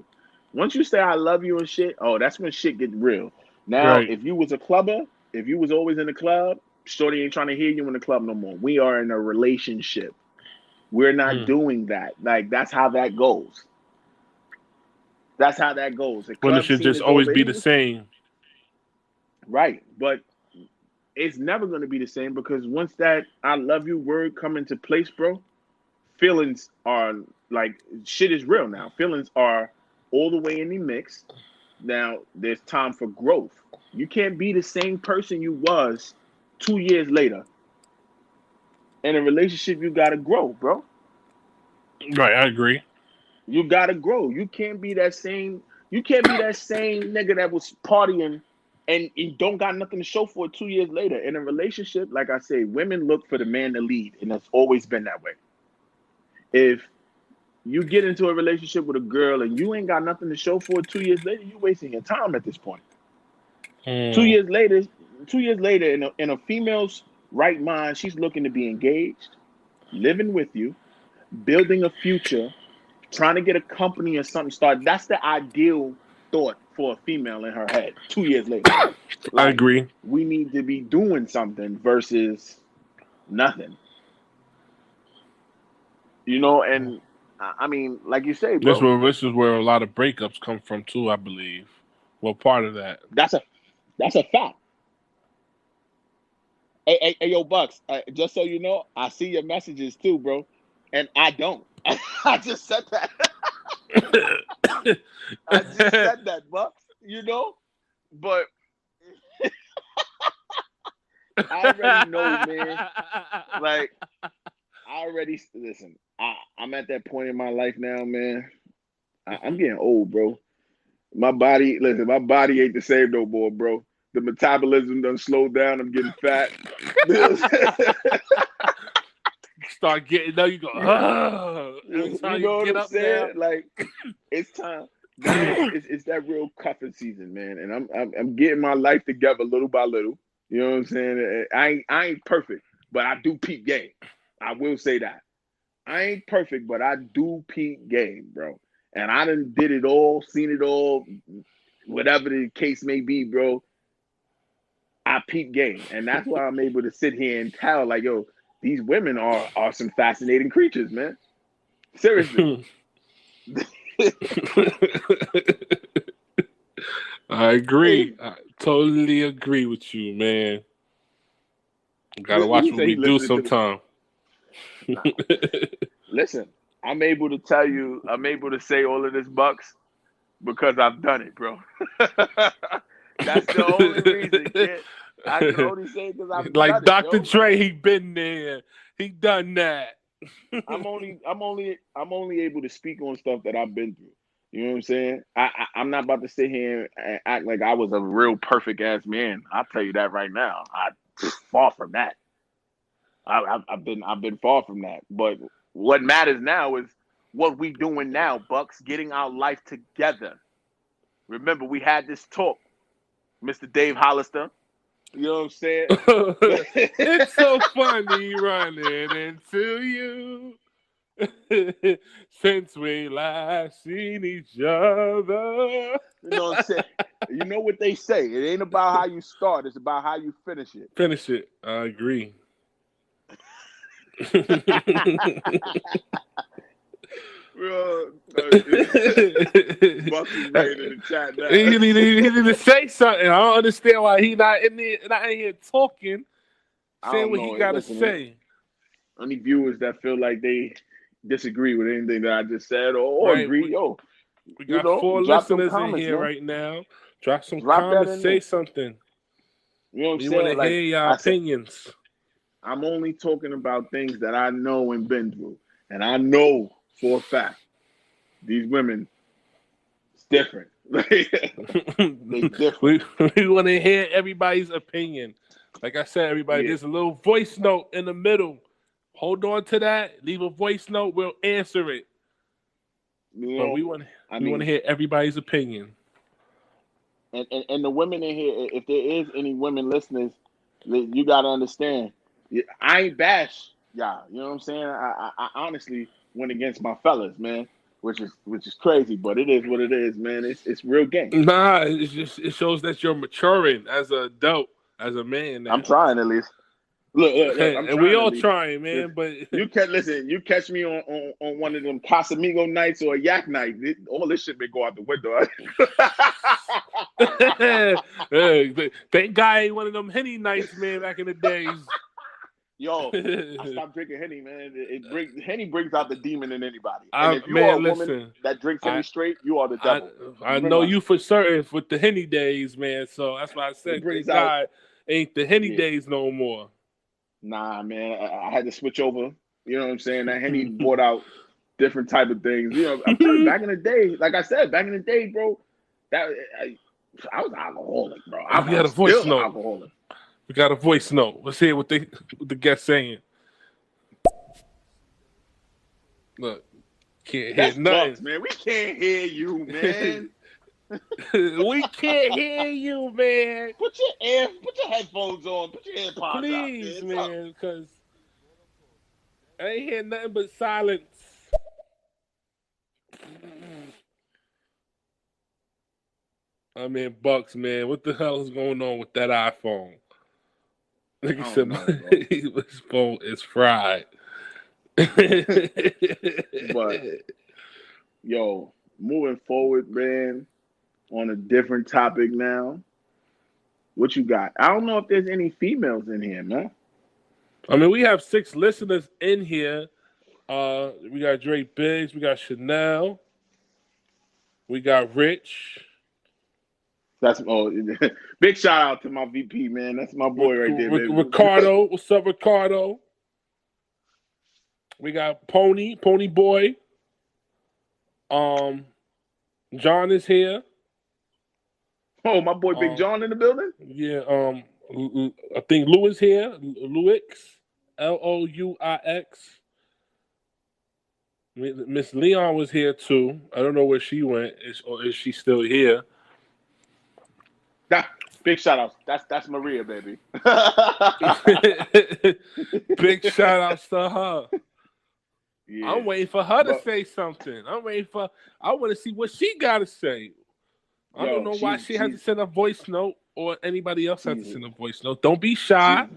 Once you say I love you and shit, that's when shit get real. Now, Right. if you was a clubber, if you was always in the club, shorty ain't trying to hear you in the club no more. We are in a relationship. We're not doing that. Like, that's how that goes. That's how that goes. When it should just always be the same. Right. But it's never going to be the same because once that I love you word come into place, bro, feelings are like, shit is real now. Feelings are all the way in the mix. Now, there's time for growth. You can't be the same person you was 2 years later. In a relationship, you got to grow, bro. Right, I agree. You got to grow. You can't be that same nigga that was partying and don't got nothing to show for it 2 years later. In a relationship, like I say, women look for the man to lead, and it's always been that way. If you get into a relationship with a girl and you ain't got nothing to show for it 2 years later, you're wasting your time at this point. 2 years later, in a female's right mind, she's looking to be engaged, living with you, building a future, trying to get a company or something started. That's the ideal thought for a female in her head 2 years later. Like, I agree. We need to be doing something versus nothing. You know, and I mean, like you say, bro. This is where a lot of breakups come from too, I believe. Well, part of that. That's a fact. Hey, yo, Bucks. Just so you know, I see your messages too, bro, and I don't. I just said that. I just said that, Bucks. You know, but I already know, man. Like, listen. I'm at that point in my life now, man. I'm getting old, bro. My body ain't the same no more, bro. The metabolism done slowed down. I'm getting fat. Start getting, now you go, every time you know get what I'm up saying? now. Like, it's time. It's that real cuffing season, man. And I'm getting my life together little by little. You know what I'm saying? I ain't perfect, but I do peak game. I will say that. I ain't perfect, but I do peak game, bro. And I done did it all, seen it all, whatever the case may be, bro. I peep game, and that's why I'm able to sit here and tell, like, yo, these women are some fascinating creatures, man. Seriously. I agree. I totally agree with you, man. Gotta watch He what said we he do listening to sometime. Nah. Listen, I'm able to say all of this, Bucks, because I've done it, bro. That's the only reason, kid. I can only say it because I've Like done it, Dr. yo. Dre, he been there. He done that. I'm only able to speak on stuff that I've been through. You know what I'm saying? I'm not about to sit here and act like I was a real perfect ass man. I'll tell you that right now. I far from that. I've been far from that. But what matters now is what we doing now, Bucks, getting our life together. Remember, we had this talk, Mr. Dave Hollister. You know what I'm saying? It's so funny running into you. Since we last seen each other. You know what I'm saying? You know what they say. It ain't about how you start, it's about how you finish it. Finish it. I agree. Bro, Bucks is writing in the chat now. He need to say something. I don't understand why he not in here talking, saying what he gotta say. Any viewers that feel like they disagree with anything that I just said or Right. agree, We got 4 drop some listeners in comments, here man. right now. Drop some Drop that comments. in Say there. something. You know what I'm We saying? want to Like hear your I said, opinions. I'm only talking about things that I know and been through. And I know for a fact these women, it's different. They different. we want to hear everybody's opinion. Like I said, everybody, Yeah. there's a little voice note in the middle. Hold on to that. Leave a voice note. We'll answer it. You But know, we want I to mean, hear everybody's opinion. and the women in here, if there is any women listeners, you got to understand, I ain't bash y'all. You know what I'm saying? I honestly went against my fellas, man, which is crazy, but it is what it is, man. It's real game. Nah, it shows that you're maturing as an adult, as a man now. I'm trying at least. Look, I'm And trying we all at least. trying, man. But You catch me on one of them Casamigo nights or a yak night. All this shit may go out the window. thank God ain't one of them Henny nights, man, back in the days. Yo, I stopped drinking Henny, man. Henny brings out the demon in anybody. And if you are a woman that drinks Henny straight, you are the devil. I know you for certain with the Henny days, man. So that's why I said, thank God ain't the Henny days no more. Nah, man, I had to switch over. You know what I'm saying? That Henny brought out different type of things. You know, I'm telling you, back in the day, like I said, back in the day, bro, I was alcoholic, bro. We got a voice note. Alcoholic. We got a voice note. Let's hear what the guest saying. Look, can't hear nothing, Bucks, man. We can't hear you, man. We can't hear you, man. Put your headphones on. Put your AirPods please, out, man, because I ain't hear nothing but silence. I mean, Bucks, man, what the hell is going on with that iPhone? Like I said, his phone is fried. But yo, moving forward, man, on a different topic now. What you got? I don't know if there's any females in here, man. I mean, we have 6 listeners in here. We got Drake Biggs, we got Chanel, we got Rich. That's big shout out to my VP, man. That's my boy right there, baby. Ricardo, what's up, Ricardo? We got Pony Boy. John is here. Oh, my boy Big John in the building? Yeah, I think Lou is here. Louix. Louix. Miss Leon was here too. I don't know where she went. Or is she still here? Big shout out. That's Maria, baby. Big shout outs to her. Yeah. I'm waiting for her to say something. I want to see what she got to say. I don't know why she has to send a voice note or anybody else has to She's send a voice note. Don't be shy.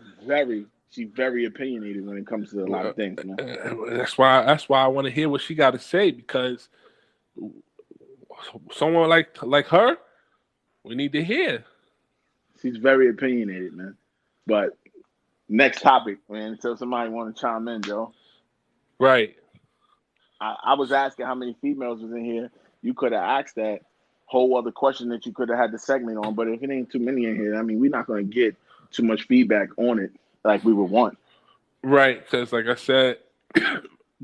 she's very opinionated when it comes to a lot of things, man. That's why I want to hear what she got to say, because someone like her, we need to hear. She's very opinionated, man. But next topic, man. Until somebody want to chime in, Joe. Right. I was asking how many females was in here. You could have asked that whole other question that you could have had the segment on. But if it ain't too many in here, I mean, we're not going to get too much feedback on it like we would want. Right, because like I said,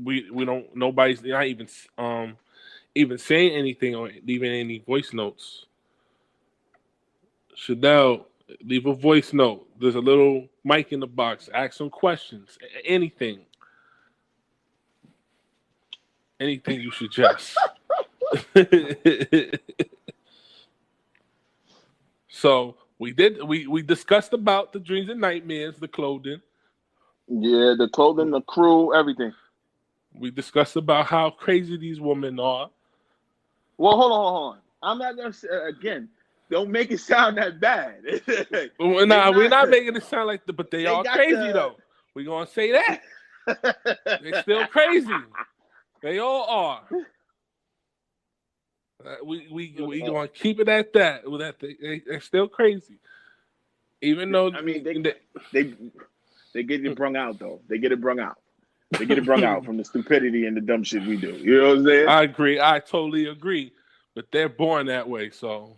we don't. Nobody's not even saying anything or leaving any voice notes. Chanel, leave a voice note. There's a little mic in the box. Ask some questions. Anything. Anything you suggest. So we discussed about the dreams and nightmares, the clothing. Yeah, the clothing, the crew, everything. We discussed about how crazy these women are. Well, hold on. I'm not going to say, again, don't make it sound that bad. We're not making it sound like but they are crazy, though. We're going to say that. They're still crazy. They all are. We going to keep it at that. They're still crazy. Even though... I mean, they get it brung out, though. They get it brung out. They get it brung out from the stupidity and the dumb shit we do. You know what I'm saying? I agree. I totally agree. But they're born that way, so...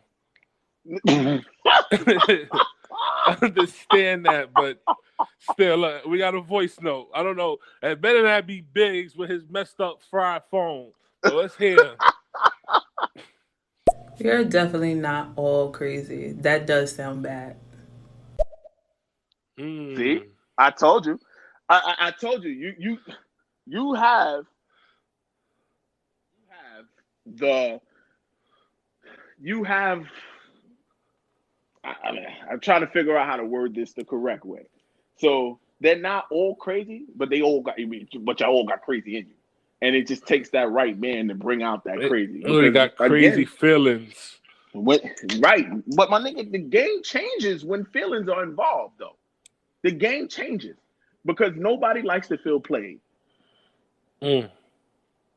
understand that, but still, we got a voice note. I don't know. It better not be Biggs with his messed up fried phone. So let's hear. You're definitely not all crazy. That does sound bad. See, I told you. I told you. You have I'm trying to figure out how to word this the correct way. So they're not all crazy, but y'all all got crazy in you, and it just takes that right man to bring out that crazy. We got crazy feelings. Right, but my nigga, the game changes when feelings are involved, though. The game changes because nobody likes to feel played.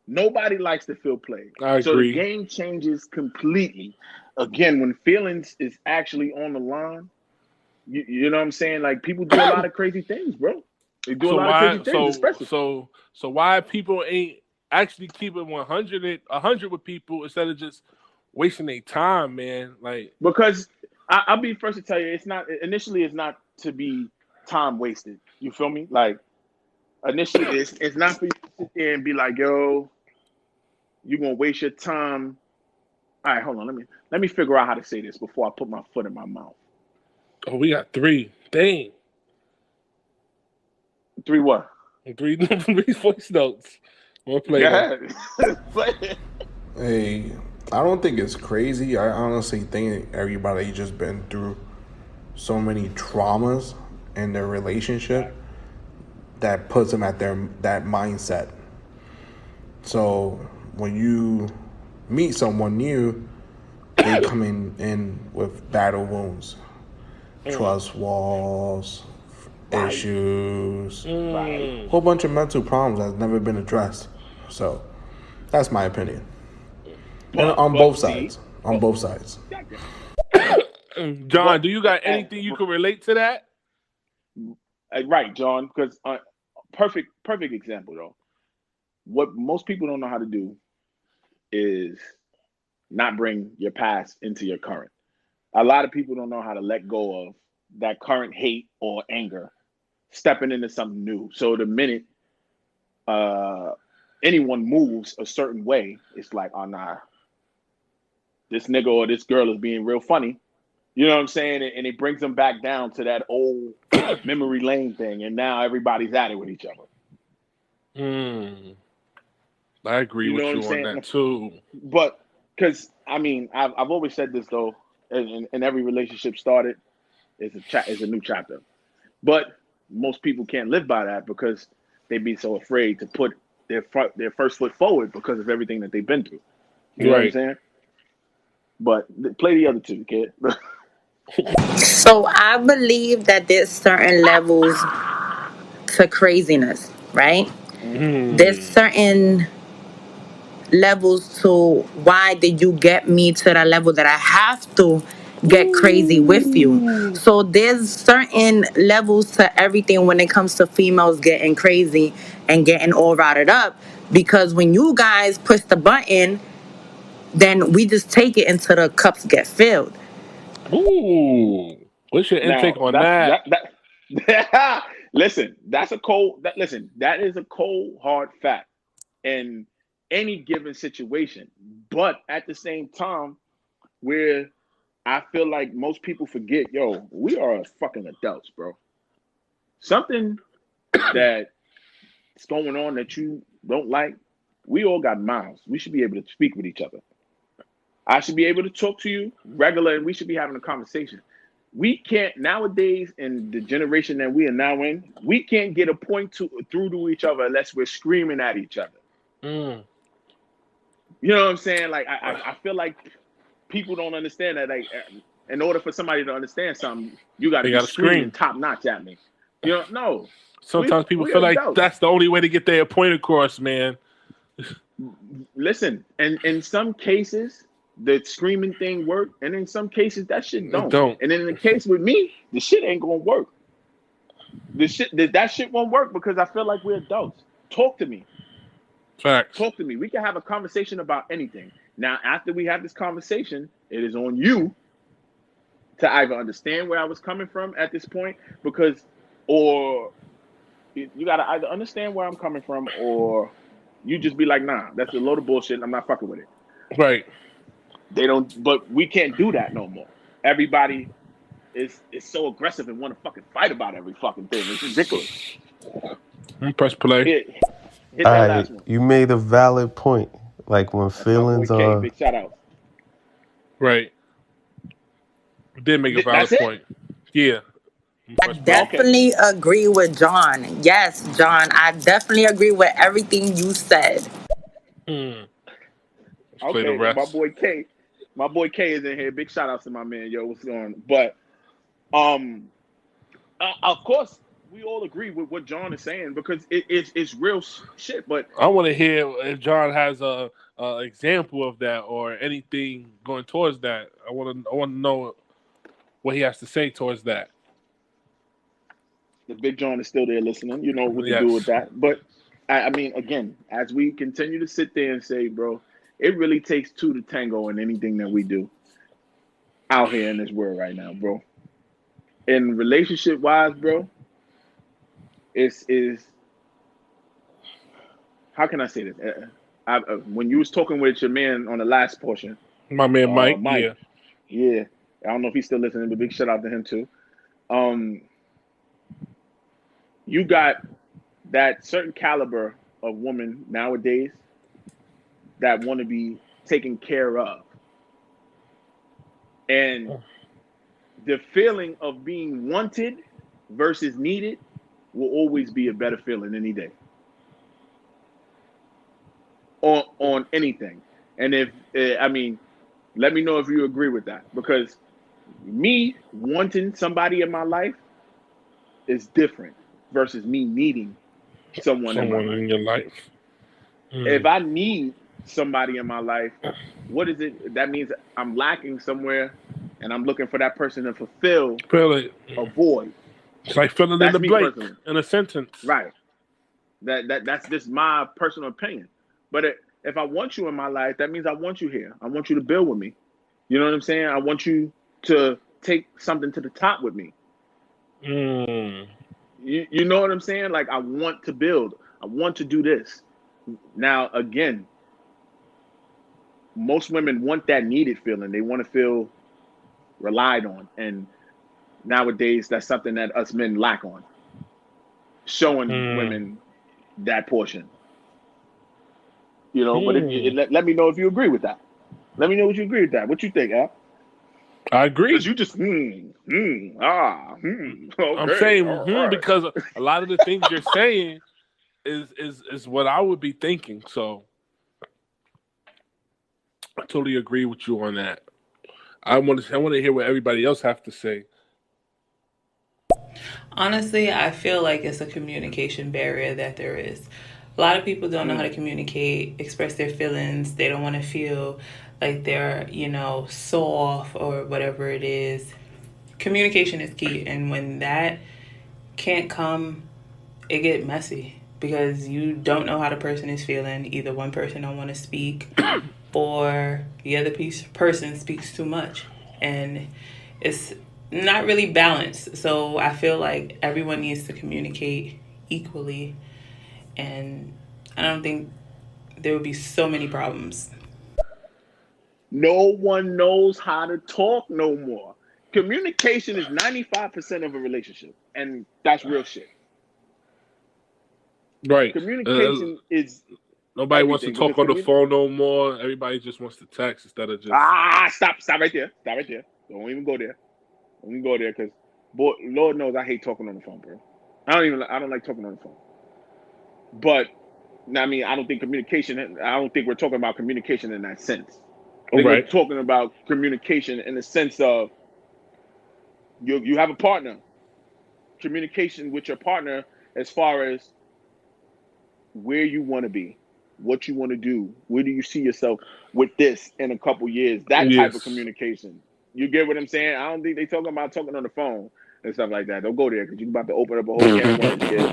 Nobody likes to feel played. I agree. So the game changes completely. Again, when feelings is actually on the line, you know what I'm saying? Like, people do a lot of crazy things, bro. They do a lot of crazy things, especially. So why people ain't actually keeping 100 with people instead of just wasting their time, man? Like, because I'll be first to tell you, it's not to be time wasted. You feel me? Like, initially, it's not for you to sit there and be like, yo, you're gonna waste your time. All right, hold on. Let me figure out how to say this before I put my foot in my mouth. Oh, we got 3. Dang. 3 what? 3 voice notes. We'll play that. Hey, I don't think it's crazy. I honestly think everybody just been through so many traumas in their relationship that puts them at that mindset. So when you meet someone new, they come in with battle wounds, trust walls, issues, whole bunch of mental problems that's never been addressed. So that's my opinion. On both sides. John, do you got anything you can relate to that? Right, John, because perfect example, though. What most people don't know how to do is not bring your past into your current. A lot of people don't know how to let go of that current hate or anger, stepping into something new. So the minute anyone moves a certain way, it's like, oh, nah, this nigga or this girl is being real funny. You know what I'm saying? And it brings them back down to that old memory lane thing. And now everybody's at it with each other. I agree with you on that too. But because I mean, I've always said this though, and every relationship started is a new chapter. But most people can't live by that because they be so afraid to put their first foot forward because of everything that they've been through. You know what I'm saying? But play the other two, kid. So I believe that there's certain levels to craziness, right? There's Mm. certain levels to why did you get me to that level that I have to get crazy with you. Ooh. So there's certain levels to everything when it comes to females getting crazy and getting all routed up. Because when you guys push the button, then we just take it until the cups get filled. Ooh. What's your Now intake on that's that? that. Listen, that's a cold. Listen, that is a cold hard fact in any given situation. But at the same time, where I feel like most people forget, yo, we are fucking adults, bro. Something that's going on that you don't like, we all got mouths. We should be able to speak with each other. I should be able to talk to you regular, and we should be having a conversation. We can't nowadays in the generation that we are now in. We can't get a point through to each other unless we're screaming at each other. Mm. You know what I'm saying? Like I feel like people don't understand that. Like in order for somebody to understand something, you got to They be gotta screaming scream. top notch at me. You know, no, Sometimes people we feel like adults. that's the only way to get their point across, man. Listen, and in some cases, the screaming thing work, and in some cases that shit It don't. don't. And in the case with me, the shit ain't gonna work. That shit won't work because I feel like we're adults. Talk to me. Facts. Talk to me. We can have a conversation about anything. Now, after we have this conversation, it is on you to either understand where I was coming from at this point, because, or you got to either understand where I'm coming from, or you just be like, nah, that's a load of bullshit. I'm not fucking with it. Right. They don't, but we can't do that no more. Everybody is so aggressive and want to fucking fight about every fucking thing. It's ridiculous. Press play. Hit All that right, last one. you made a valid point. Like when That's my boy feelings K. are Big shout out. Right. Did make a That's valid it. point. Yeah. I Press play. Okay. definitely agree with John. Yes, John, I definitely agree with everything you said. Hmm. Let's play the Okay. My rest. boy K. My boy K is in here. Big shout outs to my man. Yo, what's going on? But um, of course, we all agree with what John is saying because it's real shit. But I want to hear if John has a example of that or anything going towards that. I want to know what he has to say towards that. the Big John is still there listening. You know what to do with Yes. that. But I mean, again, as we continue to sit there and say, bro, it really takes two to tango in anything that we do out here in this world right now, bro. In relationship wise, bro, is how can I say this? When you was talking with your man on the last portion, My man Mike. Mike, Yeah. yeah, I don't know if he's still listening, but big shout out to him too. Um, you got that certain caliber of woman nowadays that want to be taken care of, and the feeling of being wanted versus needed will always be a better feeling any day on anything. And if I mean, let me know if you agree with that because me wanting somebody in my life is different versus me needing someone in my Someone life. in your life. If Hmm. I need somebody in my life, what is it? That means I'm lacking somewhere and I'm looking for that person to fulfill Feel it. a void. It's like filling in That's the me blank personally. in a sentence. Right. That's just my personal opinion. But if I want you in my life, that means I want you here. I want you to build with me. You know what I'm saying? I want you to take something to the top with me. Mm. You know what I'm saying? Like I want to build. I want to do this. Now again, most women want that needed feeling. They want to feel relied on. And nowadays that's something that us men lack on. Showing Mm. women that portion. You know, but if you Mm. let me know if you agree with that. Let me know what you agree with that. What you think, Al? I Because agree. you just I'm okay, saying all right. because a lot of the things you're saying is what I would be thinking. So I totally agree with you on that. I want to hear what everybody else have to say. Honestly, I feel like it's a communication barrier that there is. A lot of people don't know how to communicate, express their feelings. They don't want to feel like they're, soft or whatever it is. Communication is key, and when that can't come, it get messy because you don't know how the person is feeling. Either one person don't want to speak, or the other person speaks too much, and it's not really balanced. So I feel like everyone needs to communicate equally, and I don't think there would be so many problems. No one knows how to talk no more. Communication is 95% of a relationship, and that's real shit. Right. Communication is Nobody wants to everything because talk on the phone no more. Everybody just wants to text instead of just. stop right there. Stop right there. Don't even go there. Don't even go there because, boy, Lord knows I hate talking on the phone, bro. I don't like talking on the phone. But I mean, I don't think we're talking about communication in that sense. I think we're Right. talking about communication in the sense of you have a partner. Communication with your partner as far as where you want to be, what you want to do, where do you see yourself with this in a couple years? That type of Yes. communication. You get what I'm saying? I don't think they talking about talking on the phone and stuff like that. Don't go there because you're about to open up a whole can of worms, kid.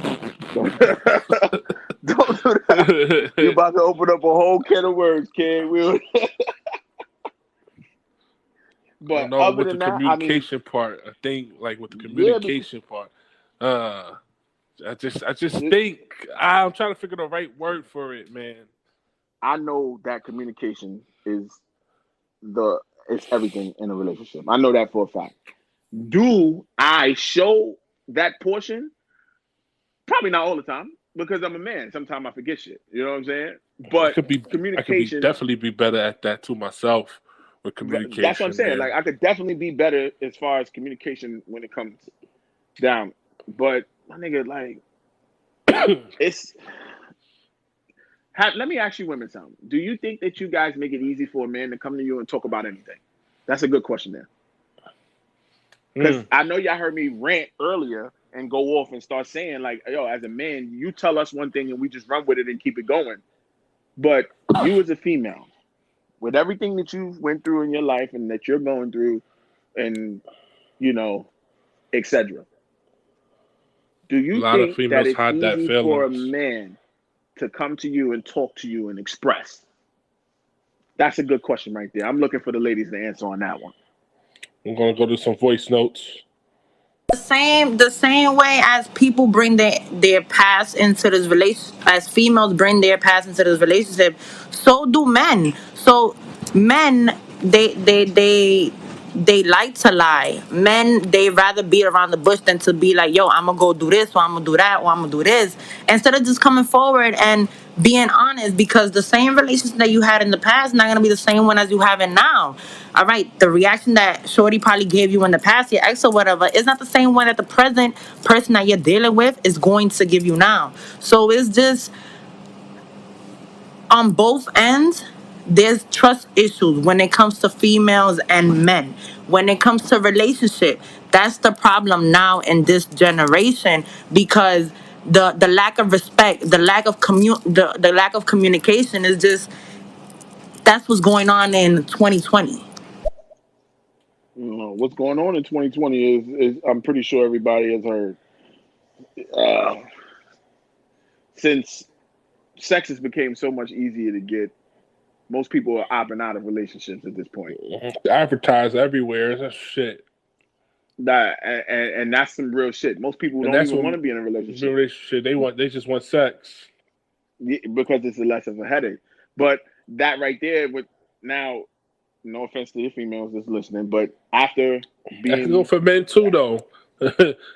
Don't do that. You're about to open up a whole can of worms, kid. I don't But know other with the than that, I mean, communication part. I think like with the yeah, because communication part, uh, I just think I'm trying to figure the right word for it, man. I know that communication the is everything in a relationship. I know that for a fact. Do I show that portion? Probably not all the time because I'm a man. Sometimes I forget shit. You know what I'm saying? I But could be I could be communication, definitely be better at that to myself with that's what I'm communication, saying. man. Like I could definitely be better as far as communication when it comes down. But my nigga, like it's. Let me ask you women something. Do you think that you guys make it easy for a man to come to you and talk about anything? That's a good question there. Because Mm. I know y'all heard me rant earlier and go off and start saying, like, yo, as a man, you tell us one thing and we just run with it and keep it going. But you as a female, with everything that you went through in your life and that you're going through and, etc., do A you lot of think that females it's hide that easy for a feelings. man to come to you and talk to you and express? That's a good question right there. I'm looking for the ladies to answer on that one. I'm gonna go to some voice notes. The same way as people bring their past into this relation, as females bring their past into this relationship, so do men. So men, they like to lie. Men, they rather beat around the bush than to be like, yo, I'm gonna go do this, or I'm gonna do that, or I'm gonna do this, instead of just coming forward and being honest, because the same relationship that you had in the past is not gonna be the same one as you have in now. All right, the reaction that Shorty probably gave you in the past, your ex or whatever, is not the same one that the present person that you're dealing with is going to give you now. So it's just on both ends, there's trust issues when it comes to females and men. When it comes to relationship, that's the problem now in this generation, because the lack of respect, the lack of communication is just, that's what's going on in 2020. What's going on in 2020 is I'm pretty sure everybody has heard. Uh, since sex has became so much easier to get, most people are opting out of relationships at this point. Advertise everywhere. That's shit. And that's some real shit. Most people And don't that's even what want to be in a relationship relationship they want. They just want sex. because it's less of a headache. But that right there, with now, no offense to the females that's listening, but after That can go being, for men too, though.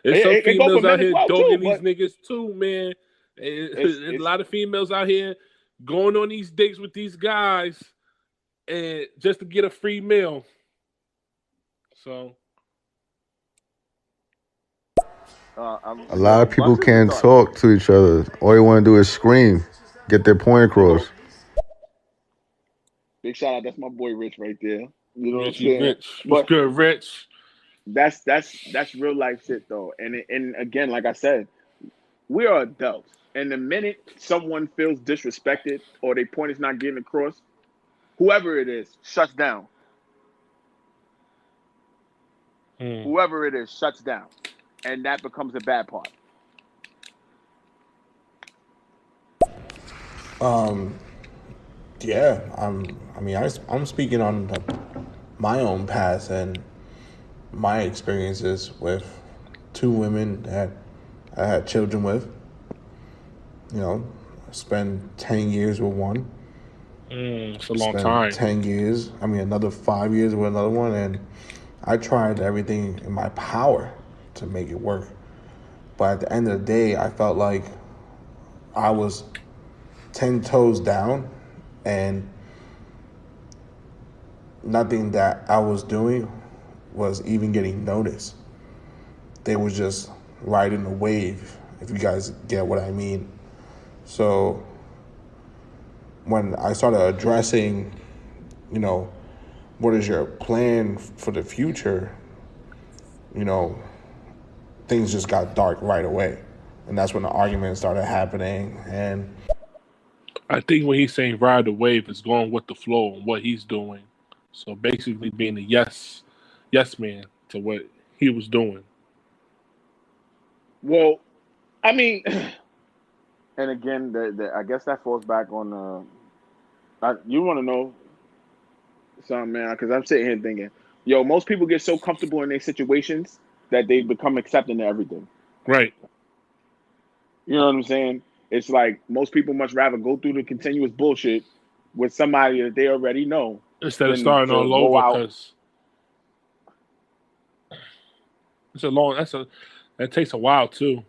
There's some it go for females out men as here well too. dogging these But niggas too, man. it's There's a it's lot of females out here going on these dates with these guys and just to get a free meal. So A lot of people Buns is can't retarded. talk to each other. All they want to do is scream, get their point There you go. across. Big shout out. That's my boy Rich right there. You know what I'm Richie saying? Rich. What's But good, Rich? that's real life shit though. And again, like I said, we are adults. And the minute someone feels disrespected or their point is not getting across, whoever it is shuts down. Mm. Whoever it is shuts down, and that becomes the bad part. Yeah, I'm speaking on my own past and my experiences with two women that I had children with. You know, I spent 10 years with one, It's a long spent time. 10 years, another 5 years with another one, and I tried everything in my power to make it work. But at the end of the day, I felt like I was 10 toes down and nothing that I was doing was even getting noticed. They were just riding the wave, if you guys get what I mean. So when I started addressing, you know, what is your plan for the future, you know, things just got dark right away. And that's when the arguments started happening. And I think when he's saying ride the wave, is going with the flow and what he's doing. So basically, being a yes man to what he was doing. Well, I mean, and again, I guess that falls back on. You want to know something, man? Because I'm sitting here thinking, yo, most people get so comfortable in their situations that they become accepting to everything. Right. You know what I'm saying? It's like most people much rather go through the continuous bullshit with somebody that they already know Instead of than starting to all go over, out. because it's a long. That takes a while too.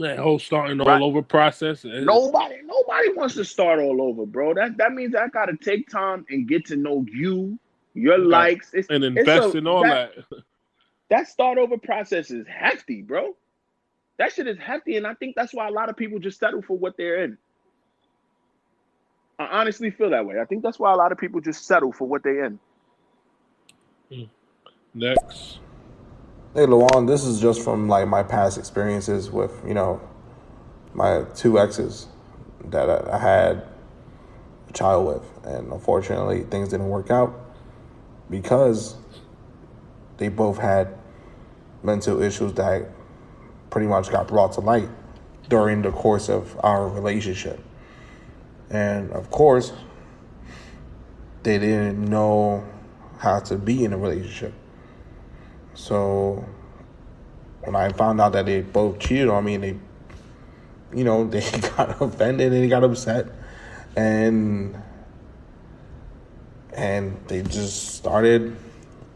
That whole starting Right. all over process. Nobody wants to start all over, bro. That means I gotta take time and get to know you, your Yeah, likes. and It's invest a in all that that. that start over process is hefty, bro. That shit is hefty, and I think that's why a lot of people just settle for what they're in. I honestly feel that way. I think that's why a lot of people just settle for what they're in. Next. hey, Luan, this is just from like my past experiences with, my two exes that I had a child with. And unfortunately, things didn't work out because they both had mental issues that pretty much got brought to light during the course of our relationship. And of course, they didn't know how to be in a relationship. So when I found out that they both cheated on me, and they got offended and they got upset, and they just started,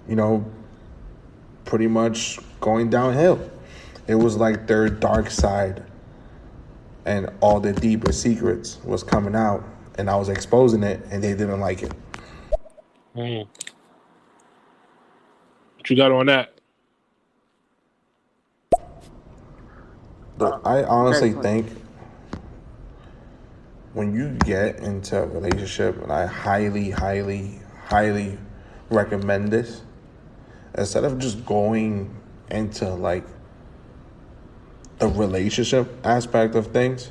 you know, pretty much going downhill. It was like their dark side and all their deeper secrets was coming out, and I was exposing it, and they didn't like it. Mm. What you got on that? But I Okay, honestly Clint. think when you get into a relationship, and I highly, highly, highly recommend this, instead of just going into like the relationship aspect of things,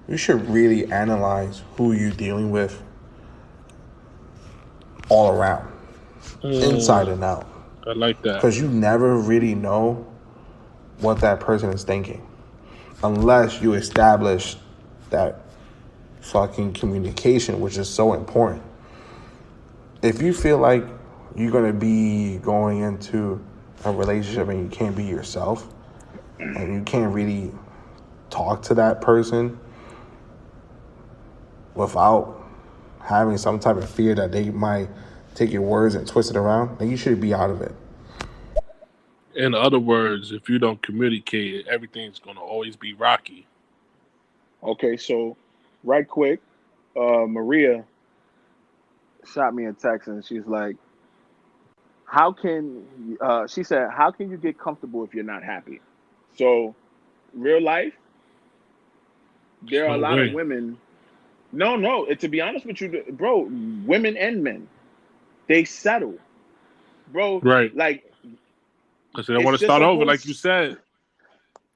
you should really analyze who you're dealing with all around, inside Mm, and out. I like that. Because you never really know what that person is thinking unless you establish that fucking communication, which is so important. If you feel like you're going to be going into a relationship and you can't be yourself and you can't really talk to that person without having some type of fear that they might take your words and twist it around, then you should be out of it. In other words, if you don't communicate, everything's gonna always be rocky. Okay, so right quick, Maria shot me a text and she's like, "How can?" She said, "How can you get comfortable if you're not happy?" So, real life, there are a No lot of way. women. No, no. To be honest with you, bro, women and men. they settle, bro. Right. Like Because they don't want it's to just start a over, whole like you said.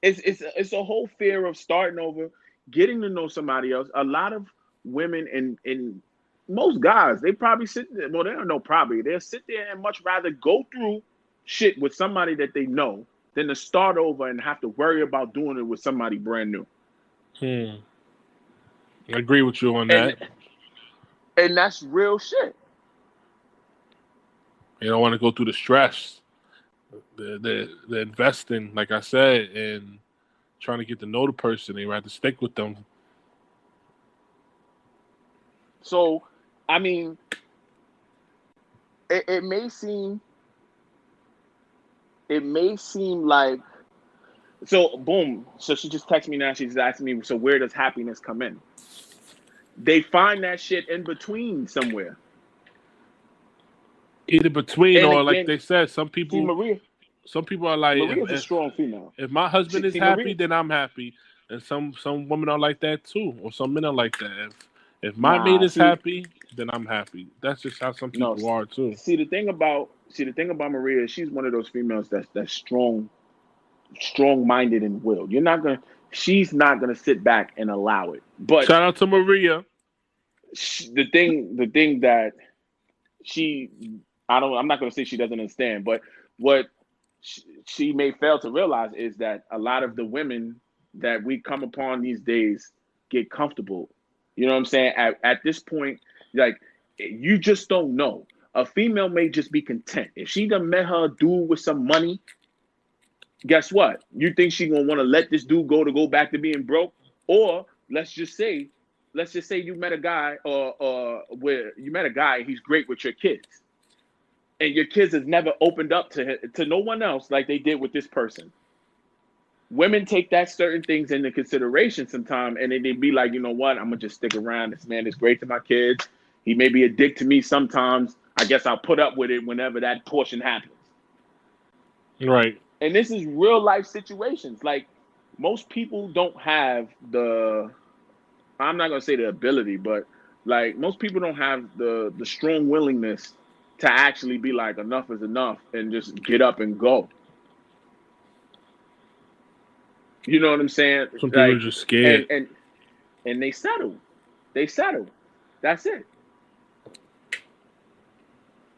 it's a whole fear of starting over, getting to know somebody else. A lot of women and most guys, they probably sit there. Well, they don't know probably. They'll sit there and much rather go through shit with somebody that they know than to start over and have to worry about doing it with somebody brand new. Hmm. I agree with you on And that. and that's real shit. They don't want to go through the stress. They're investing, like I said, in trying to get to know the person. They rather stick with them. So, I mean, it may seem like so boom. So she just texted me now. She's asking me, so where does happiness come in? They find that shit in between somewhere. Either between And or like again, they said, see some people are like, Maria's a strong female. if my husband is See happy, Maria, then I'm happy. And some women are like that too, or some men are like that. If my mate nah. is happy, then I'm happy. That's just how some No. people are too. See the thing about Maria, she's one of those females that's strong minded and willed. She's not gonna sit back and allow it. But Shout out to Maria. the thing that she, I'm not gonna say she doesn't understand, but what she may fail to realize is that a lot of the women that we come upon these days get comfortable. You know what I'm saying? At this point, like, you just don't know. A female may just be content. If she done met her dude with some money, guess what? You think she gonna want to let this dude go back to being broke? Or let's just say you met a guy, or where you met a guy, he's great with your kids, and your kids has never opened up to no one else like they did with this person. Women take that certain things into consideration sometimes, and then they be like, you know what, I'm gonna just stick around. This man is great to my kids. He may be a dick to me sometimes. I guess I'll put up with it whenever that portion happens. Right. And this is real life situations. Like, most people don't have I'm not gonna say the ability, but like, most people don't have the strong willingness to actually be like, enough is enough, and just get up and go. You know what I'm saying? Some people are Like, just and scared. and and they settle. They settle. That's it.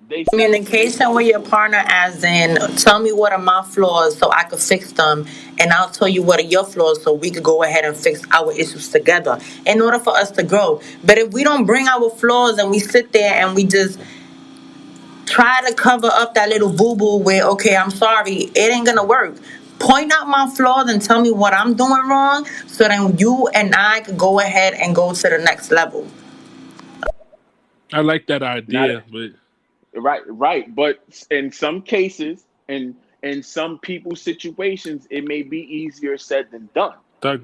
They settle and they Communication stay with your put. partner, as in, tell me what are my flaws so I could fix them, and I'll tell you what are your flaws so we could go ahead and fix our issues together in order for us to grow. But if we don't bring our flaws and we sit there and we just try to cover up that little boo boo where, okay, I'm sorry, it ain't gonna work. Point out my flaws and tell me what I'm doing wrong so then you and I could go ahead and go to the next level. I like that Not idea, but right. But in some cases, and in some people's situations, it may be easier said than done. that,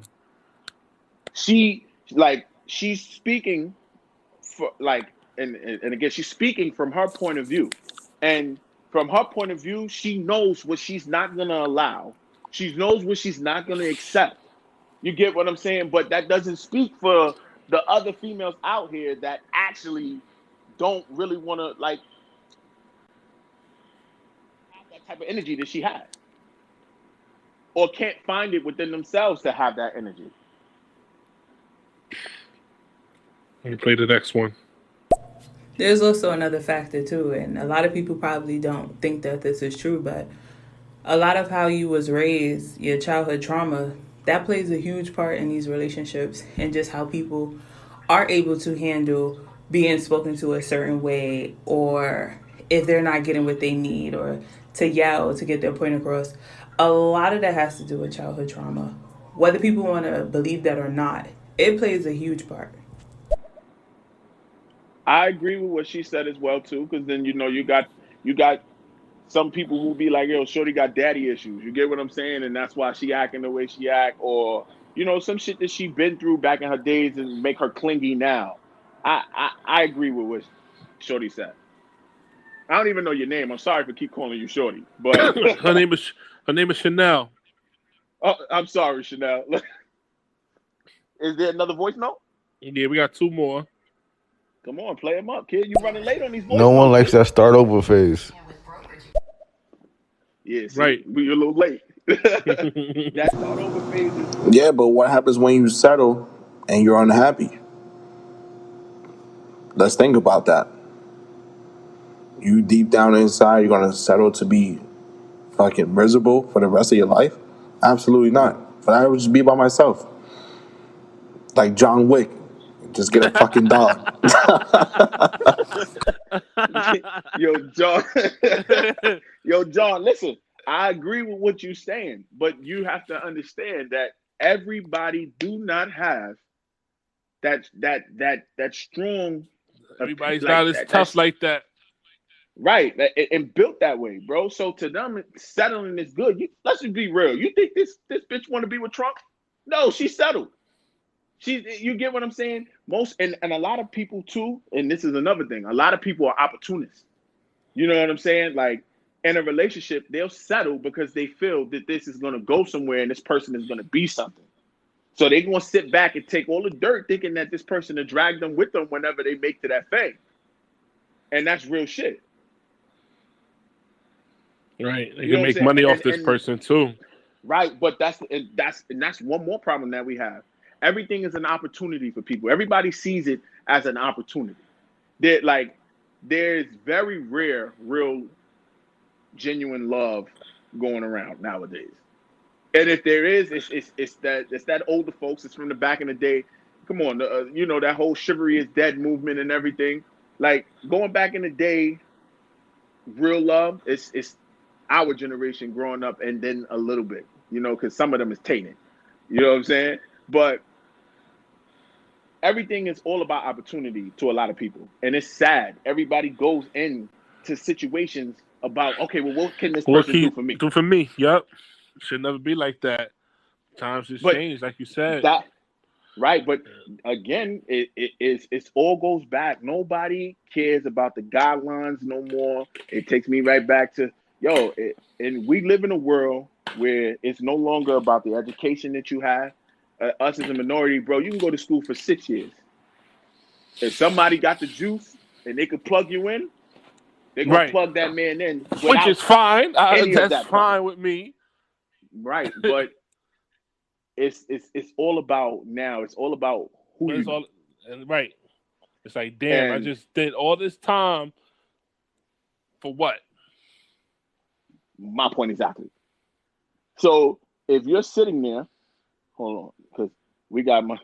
She's speaking for, like, and again, she's speaking from her point of view. And from her point of view, she knows what she's not gonna allow. She knows what she's not gonna accept. You get what I'm saying? But that doesn't speak for the other females out here that actually don't really want to, like, have that type of energy that she has, or can't find it within themselves to have that energy. let me play the next one. There's also another factor too, and a lot of people probably don't think that this is true, but a lot of how you was raised, your childhood trauma, that plays a huge part in these relationships and just how people are able to handle being spoken to a certain way, or if they're not getting what they need, or to yell to get their point across. A lot of that has to do with childhood trauma. Whether people want to believe that or not, it plays a huge part. I agree with what she said as well too, because then you got some people who be like, yo, Shorty got daddy issues. You get what I'm saying? And that's why she acting the way she act, or some shit that she been through back in her days and make her clingy now. I agree with what Shorty said. I don't even know your name. I'm sorry for keep calling you Shorty, but her name is her name is Chanel. oh, I'm sorry, Chanel. Is there another voice note? Yeah, we got two more. Come on, play them up, kid. You running late on these voice No one notes, likes B. that start over phase. Yeah, see, Right. you're a little late. That start over phase is Yeah, but what happens when you settle and you're unhappy? Let's think about that. You deep down inside, you're gonna settle to be fucking miserable for the rest of your life? Absolutely not. But I would just be by myself, like John Wick. Just get a fucking dog. yo, John. Yo, John, listen, I agree with what you're saying, but you have to understand that everybody do not have that strong Everybody's like not as that tough that's like that. right and built that way, bro. So to them, settling is good. Let's just be real. You think this bitch want to be with Trump? No, she settled. You get what I'm saying? Most and a lot of people too, and this is another thing. A lot of people are opportunists. You know what I'm saying? Like in a relationship, they'll settle because they feel that this is gonna go somewhere and this person is gonna be something. So they're gonna sit back and take all the dirt, thinking that this person will drag them with them whenever they make to that thing. And that's real shit. Right. They You know can what I'm make saying? money off this And person too. right, but that's one more problem that we have. Everything is an opportunity for people. Everybody sees it as an opportunity. That like there's very rare, real, genuine love going around nowadays. And if there is, it's that older folks. It's from the back in the day. Come on, you know that whole chivalry is dead movement and everything. Like going back in the day, real love. It's our generation growing up, and then a little bit, because some of them is tainted. You know what I'm saying? But everything is all about opportunity to a lot of people, and it's sad. Everybody goes into situations about, okay, well, what can this What person can do you for me? do for me? Yep. Should never be like that. Times has But changed, like you said. that right, but again, it all goes back. Nobody cares about the guidelines no more. It takes me right back to and we live in a world where it's no longer about the education that you have. Us as a minority, bro, you can go to school for 6 years. If somebody got the juice and they could plug you in, they're gonna Right. plug that man in Which without is fine. any of That's that problem. fine with me. Right, but it's all about now. It's all about who But you it's know. all and right. It's like, damn, I And just did all this time for what? my point exactly. So if you're sitting there, hold on, because we got my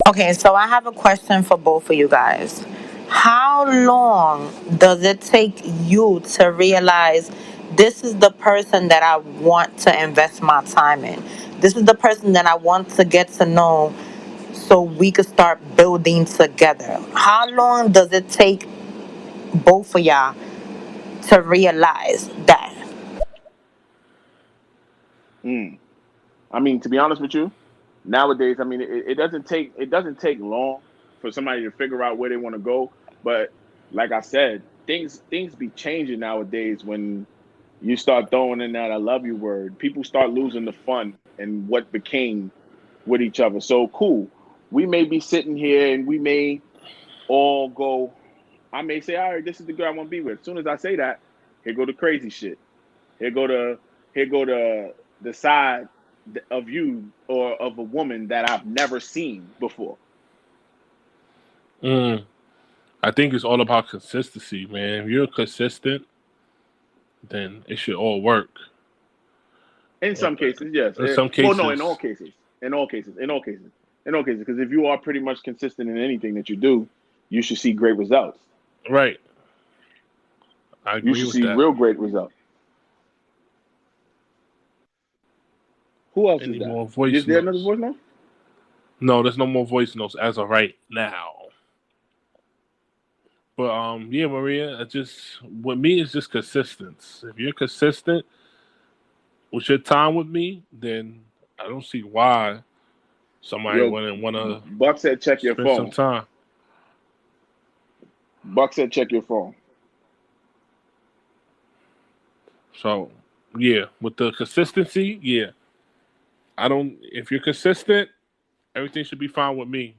Okay, so I have a question for both of you guys. How long does it take you to realize this is the person that I want to invest my time in? This is the person that I want to get to know so we could start building together. How long does it take both of y'all to realize that? mm, I mean, to be honest with you, nowadays, I mean, it doesn't take long for somebody to figure out where they want to go. But like I said, things be changing nowadays when you start throwing in that "I love you" word. People start losing the fun and what became with each other. So cool. We may be sitting here and we may all go. I may say, all right, this is the girl I want to be with. As soon as I say that, here go the crazy shit. Here go the the side of you or of a woman that I've never seen before. Mm. I think it's all about consistency, man. If you're consistent, then it should all work. In some cases, yes. In some Well, no, in all cases, cases, in all cases, in all cases, in all cases. Because if you are pretty much consistent in anything that you do, you should see great results. right. I You agree should with see that. real great results. Who else is Any that? more voice Is there another notes? voice now? No, there's no more voice notes as of right now. But yeah, Maria, just with me it's just consistency. If you're consistent with your time with me, then I don't see why somebody Yo, wouldn't want to Buck said check your spend some phone. time. Buck said check your phone. So yeah, with the consistency, yeah, I don't. If you're consistent, everything should be fine with me.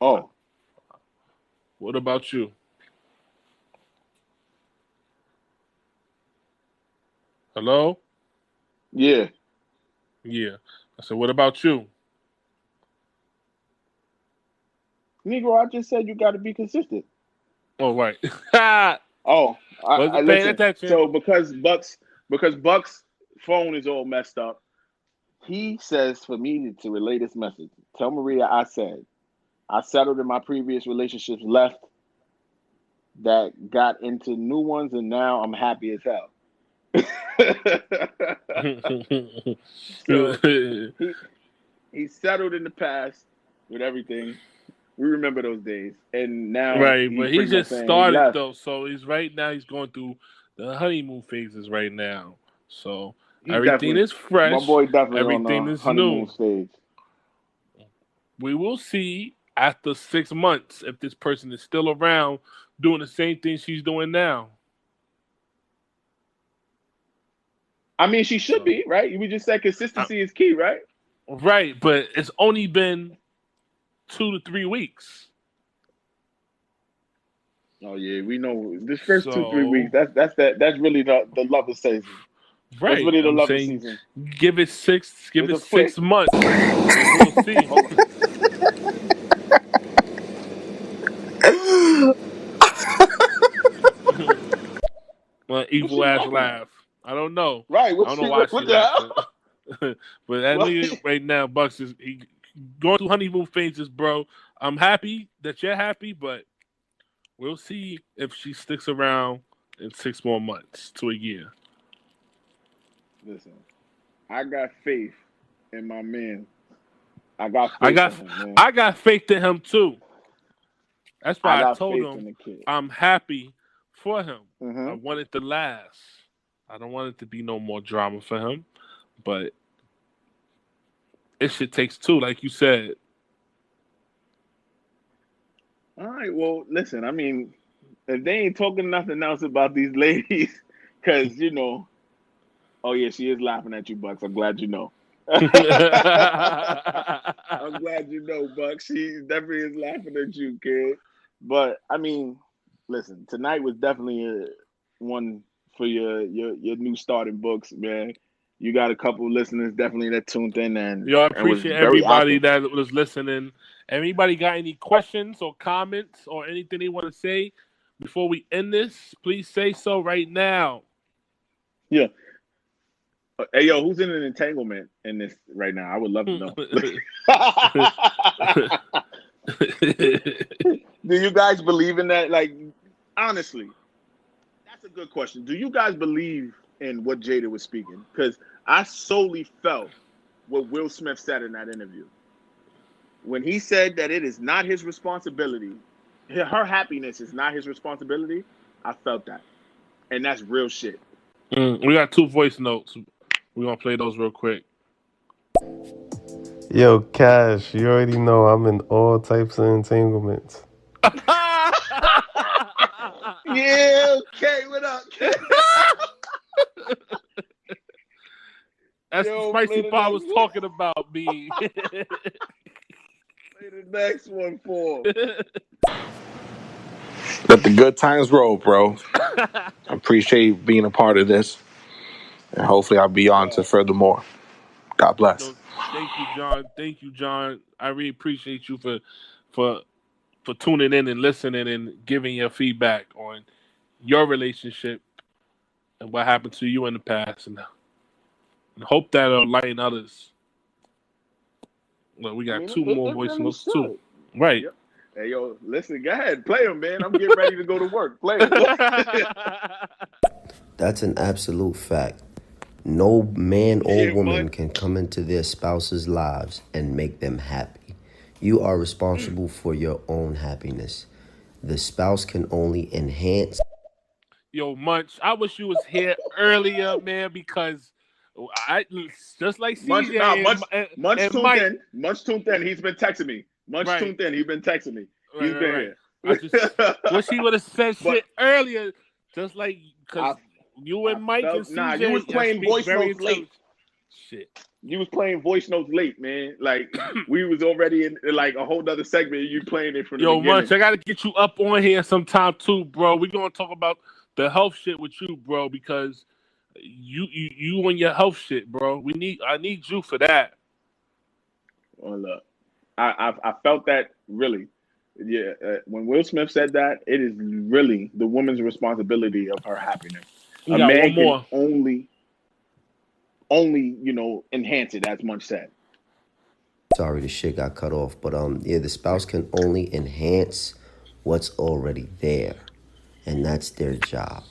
Oh, What about you? Hello? yeah. Yeah. I said, what about you? Negro, I just said you got to be consistent. Oh, right. Oh, I Wasn't paying listen. attention. So because Buck's phone is all messed up, he says for me to relay this message. Tell Maria I settled in my previous relationships, left that got into new ones, and now I'm happy as hell. So he he settled in the past with everything. We remember those days, and now Right, he's but he pretty much just saying he started left. though, so he's right now he's going through the honeymoon phases right now. So He's everything definitely is my fresh, boy, definitely on everything the is honeymoon new. stage. We will see after 6 months if this person is still around doing the same thing she's doing now. I mean, she should So be right. We just said uh, consistency is key, right? right, but it's only been 2 to 3 weeks. Oh yeah, we know this first 2 3 weeks. So That's really the love season. That's right, really the I'm love saying season. give It's it a six quick. months, and we'll see. Hold on. Well, What's evil she ass laughing at? laugh. I don't know. Right. I don't know why she What the hell? laughing. But that What? nigga right now, Bucks is he going through honeymoon phases, bro. I'm happy that you're happy, but we'll see if she sticks around in 6 more months to a year. Listen, I got faith in my man. I got I faith got in him, man. I got faith in him too. That's I why I got told faith in him the kid. I'm happy for him. I Mm-hmm. want it to last. I don't want it to be no more drama for him, but it shit takes two, like you said. All right. Well, listen. I mean, if they ain't talking nothing else about these ladies, because oh yeah, she is laughing at you, Bucks. I'm glad you know. I'm glad you know, Bucks. She definitely is laughing at you, kid. But I mean, listen, tonight was definitely one for your new starting books, man. You got a couple listeners definitely that tuned in Yo, I and was appreciate very everybody active. that was listening. Anybody got any questions or comments or anything they want to say before we end this? Please say so right now. Yeah. Hey, yo, who's in an entanglement in this right now? I would love to know. Do you guys believe in that? Like, honestly, that's a good question. Do you guys believe in what Jada was speaking? Because I solely felt what Will Smith said in that interview. When he said that it is not his responsibility, her happiness is not his responsibility, I felt that. And that's real shit. We got two voice notes. We're going to play those real quick. Yo, Cash, you already know I'm in all types of entanglements. Yeah, okay, what up, kid? That's the Yo, spicy play the part I was next one. talking about, me. Play the next one for. Let the good times roll, bro. I appreciate being a part of this, and hopefully I'll be on to Yo, furthermore. God bless. No, thank you, John. Thank you, John. I really appreciate you for for tuning in and listening and giving your feedback on your relationship and what happened to you in the past, and hope that'll enlighten others. Well, we I got mean, two it, more it voice really notes too. should. Right. Yep. Hey, yo, listen, go ahead, play them, man. I'm getting ready to go to work. Play them. That's an absolute fact. No man or Yeah, woman man. can come into their spouse's lives and make them happy. You are responsible for your own happiness. The spouse can only enhance. Yo, Munch, I wish you was here earlier, man, because I just like Munch, nah, CJ Munch and tuned Mike. in. Munch tuned in. He's been texting me. Munch Right. tuned in. He's been texting me. Right, He's right, been right. here. I just wish he would have said But shit earlier, just like I because you I and Mike and felt nah. You was CJ, y'all playing speak voice very notes late. intelligent. Shit. You was playing voice notes late, man. Like we was already in like a whole nother segment. You playing it from the Yo, Munch, beginning. I gotta get you up on here sometime too, bro. We gonna talk about the health shit with you, bro, because you and your health shit, bro. I need you for that. Well, look, I felt that really. Yeah, when Will Smith said that, it is really the woman's responsibility of her happiness. We A got one man can more. only enhance it, as Munch said. Sorry, the shit got cut off, but yeah, the spouse can only enhance what's already there, and that's their job,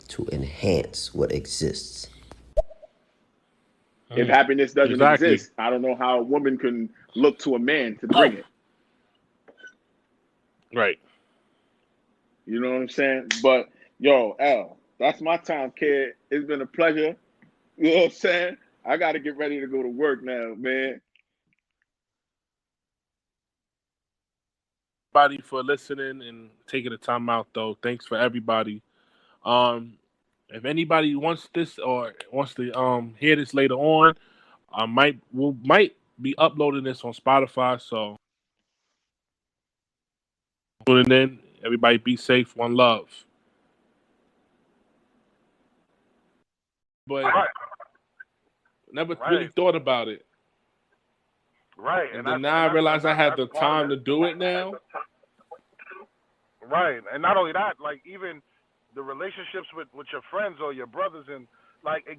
to enhance what exists. If happiness doesn't Exactly. exist, I don't know how a woman can look to a man to bring it. Right. You know what I'm saying? But yo, L, that's my time, kid. It's been a pleasure. You know what I'm saying? I got to get ready to go to work now, man. Everybody for listening and taking the time out though. Thanks for everybody. Um, if anybody wants this or wants to hear this later on, I might be uploading this on Spotify. So tuning in. Everybody be safe. One love. But Right, never really right, thought about it. right, And then now I realize I had that's the part of time it. to do it now. Right, and not only that, like even the relationships with your friends or your brothers, and like it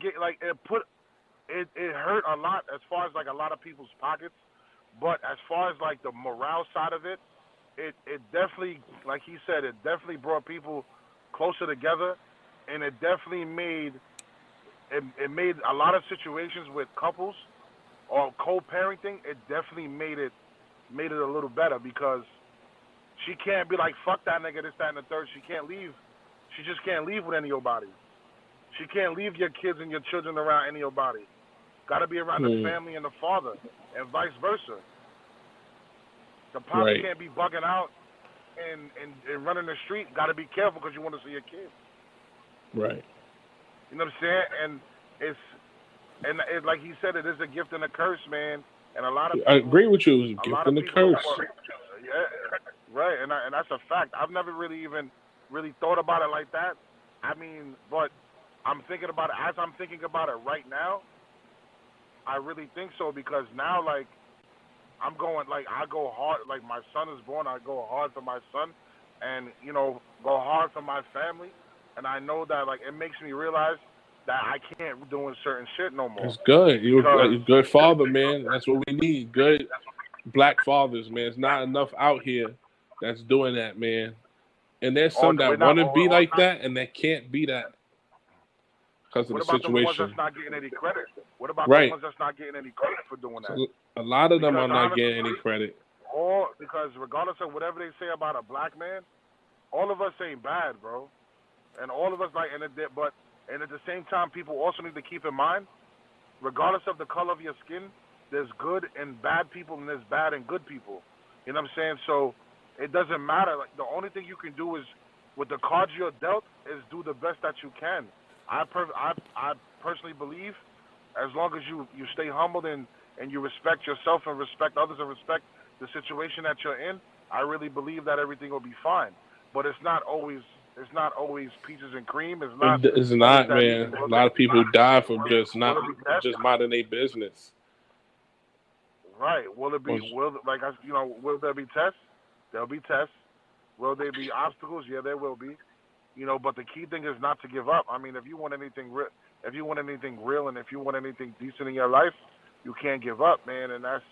hurt a lot as far as like a lot of people's pockets, but as far as like the morale side of it, it definitely, like he said, it definitely brought people closer together, and it definitely made a lot of situations with couples or co-parenting. It definitely made it a little better because she can't be like, fuck that nigga, this, that, and the third. She can't leave. She just can't leave with any of your body. She can't leave your kids and your children around any of your body. Got to be around the family and the father, and vice versa. The pops Right. can't be bugging out and running the street. Got to be careful because you want to see your kids. Right. You know what I'm saying? Like he said, it is a gift and a curse, man. And a lot of I people, agree with you. It's a a gift lot of and a people, curse. yeah, right. And that's a fact. I've never really even really thought about it like that. I mean, but I'm thinking about it as I'm thinking about it right now. I really think so because now, like, I'm going, like, I go hard. Like, my son is born, I go hard for my son, and go hard for my family. And I know that, like, it makes me realize that I can't be doing certain shit no more It's good. You're because a good father, man. That's what we need. Good black fathers, man. It's not enough out here that's doing that, man. And there's or some we're that not, want to be or like not. that and that can't be that because of What the about the ones that's situation. not getting any credit? What about the Right. ones that's not getting any credit for doing that? So a lot of them Because are not honestly, getting any credit. because regardless of whatever they say about a black man, all of us ain't bad, bro. And all of us like, and at the same time, people also need to keep in mind, regardless of the color of your skin, there's good and bad people, and there's bad and good people. You know what I'm saying? So it doesn't matter. Like the only thing you can do is, with the cards you're dealt, is do the best that you can. I personally believe, as long as you stay humbled and you respect yourself and respect others and respect the situation that you're in, I really believe that everything will be fine. But it's not always peaches and cream. It's not It's always not, that easy. man. A lot of people die from just Will not it be tests? just minding their business. Right. Will it be? Or- Will there be tests? There'll be tests. Will there be obstacles? Yeah, there will be. But the key thing is not to give up. I mean, if you want anything real, and if you want anything decent in your life, you can't give up, man. And that's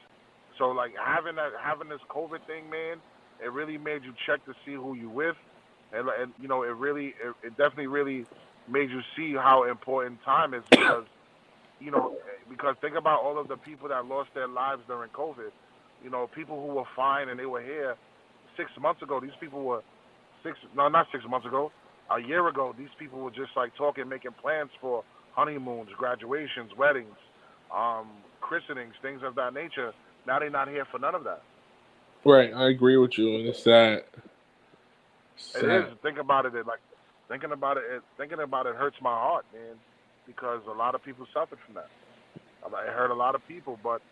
so like having this COVID thing, man. It really made you check to see who you with, and it definitely really made you see how important time is because think about all of the people that lost their lives during COVID. People who were fine and they were here 6 months ago. These people were not 6 months ago, a year ago. These people were just like talking, making plans for honeymoons, graduations, weddings, christenings, things of that nature. Now they're not here for none of that. Right. I agree with you, and it's sad. It is. Sad. Think about it. Thinking about it hurts my heart, man, because a lot of people suffered from that. It hurt a lot of people, but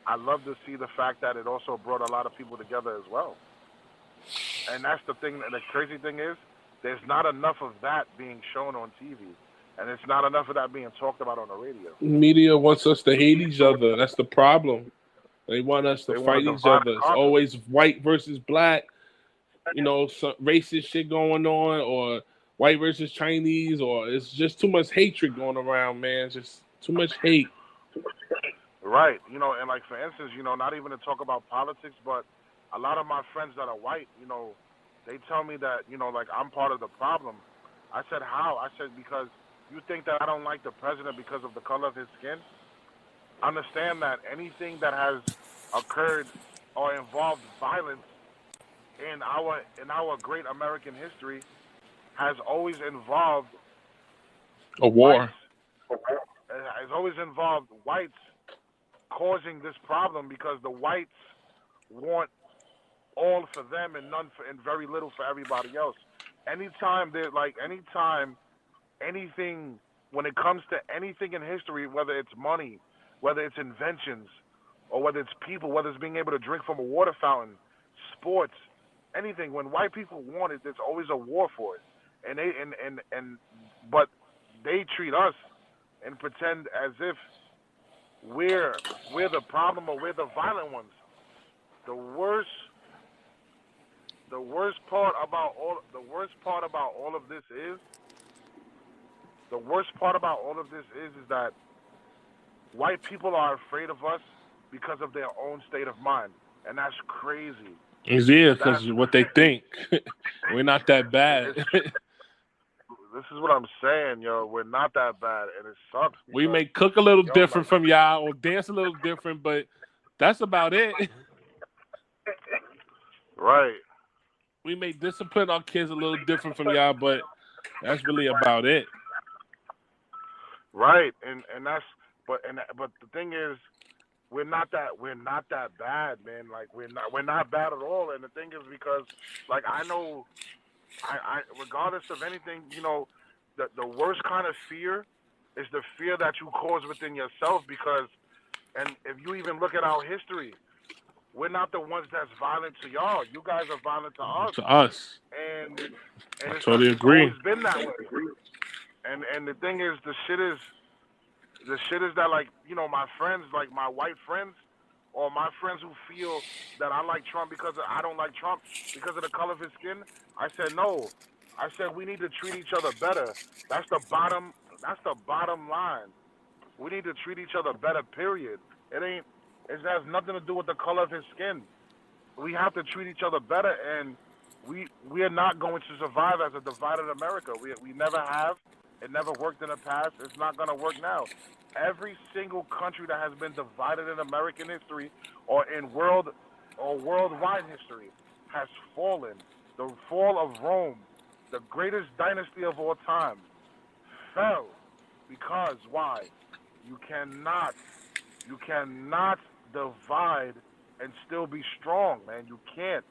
I love to see the fact that it also brought a lot of people together as well. And that's the thing. The crazy thing is, there's not enough of that being shown on TV, and it's not enough of that being talked about on the radio. Media wants us to hate each other. That's the problem. They want us to They want fight to each divide other. and It's conquer. always white versus black. Some racist shit going on, or white versus Chinese, or it's just too much hatred going around, man. Just too much hate. Right. And like for instance, not even to talk about politics, but a lot of my friends that are white, they tell me that, like I'm part of the problem. I said, how? I said, because you think that I don't like the president because of the color of his skin? Understand that anything that has occurred or involved violence in our great American history has always involved A whites. war. Has always involved whites causing this problem because the whites want all for them and none for and very little for everybody else. Anytime anything when it comes to anything in history, whether it's money, whether it's inventions, or whether it's people, whether it's being able to drink from a water fountain, sports, anything. When white people want it, there's always a war for it, and but they treat us and pretend as if we're we're the problem or we're the violent ones. The worst the worst part about all of this is that white people are afraid of us because of their own state of mind, and that's crazy. Yeah, That's because what they think. We're not that bad. it's this is what I'm saying, yo. We're not that bad, and it sucks We because may cook a little yo, like different from y'all or dance a little different, but that's about it. right, We may discipline our kids a little different from y'all, but that's really about it. right, and that's but the thing is, we're not that bad, man. Like we're not bad at all. And the thing is because like I know I regardless of anything, the worst kind of fear is the fear that you cause within yourself because and if you even look at our history, we're not the ones that's violent to y'all. You guys are violent to us, To us. and I and totally it's always agree. been that way. And the thing is, the shit is that like my friends, like my white friends, or my friends who feel that I like Trump because I don't like Trump because of the color of his skin. I said no. I said we need to treat each other better. That's the bottom. That's the bottom line. We need to treat each other better. Period. It ain't. It has nothing to do with the color of his skin. We have to treat each other better, and we are not going to survive as a divided America. We never have. It never worked in the past. It's not going to work now. Every single country that has been divided in American history or in worldwide history has fallen. The fall of Rome, the greatest dynasty of all time, fell because why? You cannot you cannot divide and still be strong, man. You can't.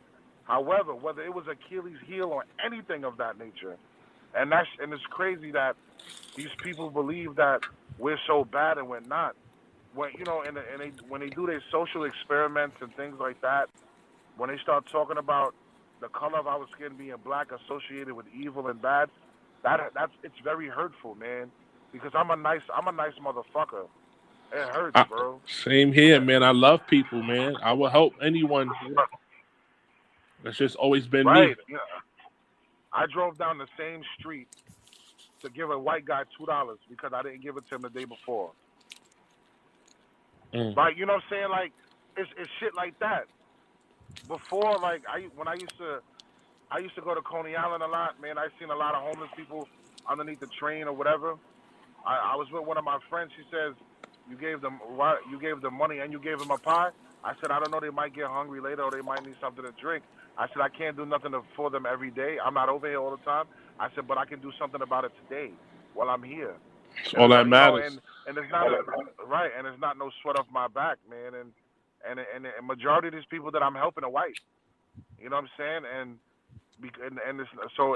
However, whether it was Achilles' heel or anything of that nature, and it's crazy that these people believe that we're so bad and we're not. When they do their social experiments and things like that, when they start talking about the color of our skin being black associated with evil and bad, that's it's very hurtful, man. Because I'm a nice motherfucker. It hurts, I, bro. Same here, man. I love people, man. I will help anyone. That's just always been Right. me. Yeah. I drove down the same street to give a white guy $2 because I didn't give it to him the day before. Mm. Like you know what I'm saying? Like it's shit like that. Before like I used to go to Coney Island a lot, man. I seen a lot of homeless people underneath the train or whatever. I was with one of my friends. She says, You gave them money and you gave them a pie." I said, "I don't know. They might get hungry later or they might need something to drink." I said, "I can't do nothing for them every day. I'm not over here all the time." I said, "But I can do something about it today while I'm here." It's And all it's that not, matters. and it's not right, and it's not no sweat off my back, man. And majority of these people that I'm helping are white. You know what I'm saying? And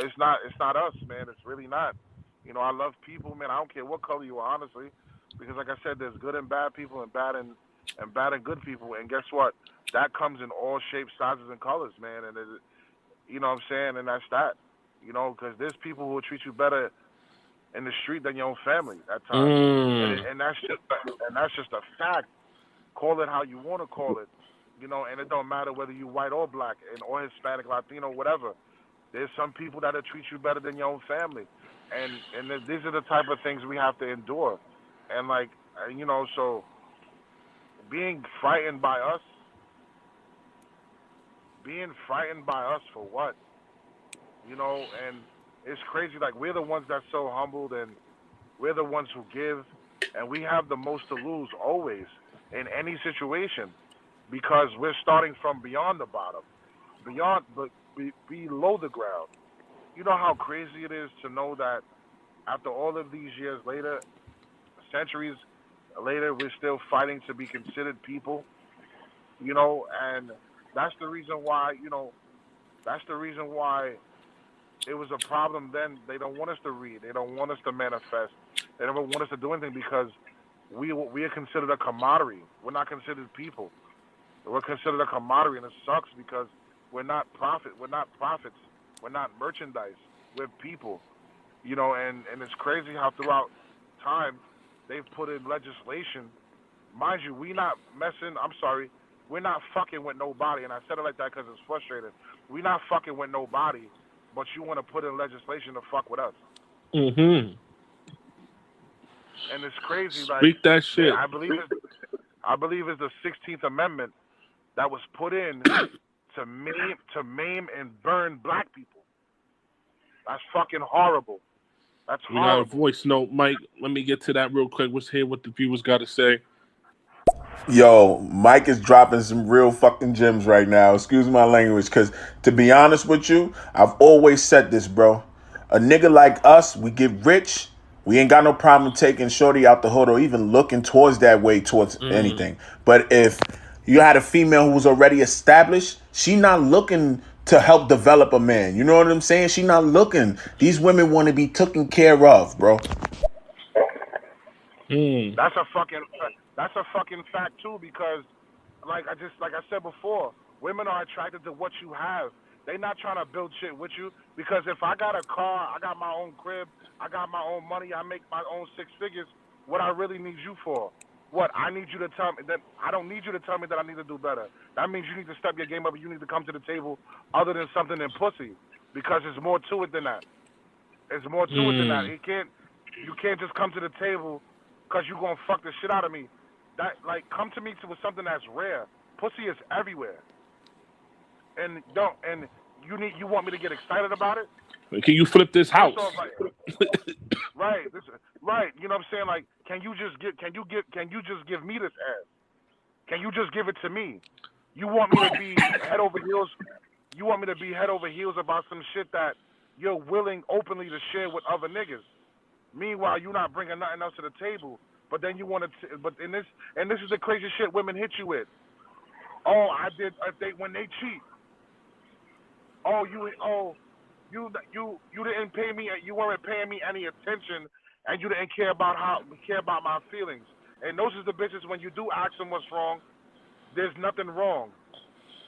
it's not us, man. It's really not. I love people, man. I don't care what color you are, honestly. Because like I said, there's good and bad people and bad and good people. And guess what? That comes in all shapes, sizes, and colors, man. And you know what I'm saying? And that's that. You know, because there's people who will treat you better in the street than your own family at times. And that's just a fact. Call it how you want to call it. You know, and it don't matter whether you white or black and or Hispanic, Latino, whatever. There's some people that'll treat you better than your own family, and these are the type of things we have to endure, and like you know, so being frightened by us, for what, you know, and it's crazy. Like we're the ones that's so humbled, and we're the ones who give, and we have the most to lose always in any situation, because we're starting from beyond the bottom, but below the ground. You know how crazy it is to know that after all of these years later, centuries later, we're still fighting to be considered people, you know, and that's the reason why, you know, that's the reason why it was a problem then. They don't want us to read. They don't want us to manifest. They don't want us to do anything because we are considered a commodity. We're not considered people. We're considered a commodity, and it sucks because we're not profit. We're not profits. We're not merchandise. We're people. You know, and it's crazy how throughout time they've put in legislation. Mind you, we not messing. I'm sorry, we're not fucking with nobody. And I said it like that because it's frustrating. We're not fucking with nobody, but you want to put in legislation to fuck with us. Mm-hmm. And it's crazy. Like Speak that shit. I believe it's the 16th Amendment that was put in to maim and burn black people. That's fucking horrible. That's We got a horrible. voice note, Mike. Let me get to that real quick. Let's hear what the viewers got to say. Yo, Mike is dropping some real fucking gems right now. Excuse my language, because to be honest with you, I've always said this, bro. A nigga like us, we get rich. We ain't got no problem taking shorty out the hood or even looking towards that way towards anything. But if you had a female who was already established, she not looking to help develop a man. You know what I'm saying? She not looking. These women want to be taken care of, bro. Mm. That's a fucking fact too, because like I said before, women are attracted to what you have. They not trying to build shit with you, because if I got a car, I got my own crib, I got my own money, I make my own six figures. What I really need you for? What I need you to tell me that I don't need you to tell me that I need to do better. That means you need to step your game up, and you need to come to the table other than something than pussy, because there's more to it than that. There's more to it than that. Mm. You can't just come to the table because you gonna fuck the shit out of me. That like come to me with something that's rare. Pussy is everywhere, and you want me to get excited about it? Can you flip this First house? off, like right, right. You know what I'm saying? Like, can you just give me this ass? Can you just give it to me? You want me to be head over heels? You want me to be head over heels about some shit that you're willing openly to share with other niggas? Meanwhile, you're not bringing nothing else to the table. But then you want to, and this is the crazy shit women hit you with. Oh, I did. When they cheat. Oh, you didn't pay me. You weren't paying me any attention, and you didn't care about my feelings. And those are the bitches when you do ask them what's wrong. There's nothing wrong.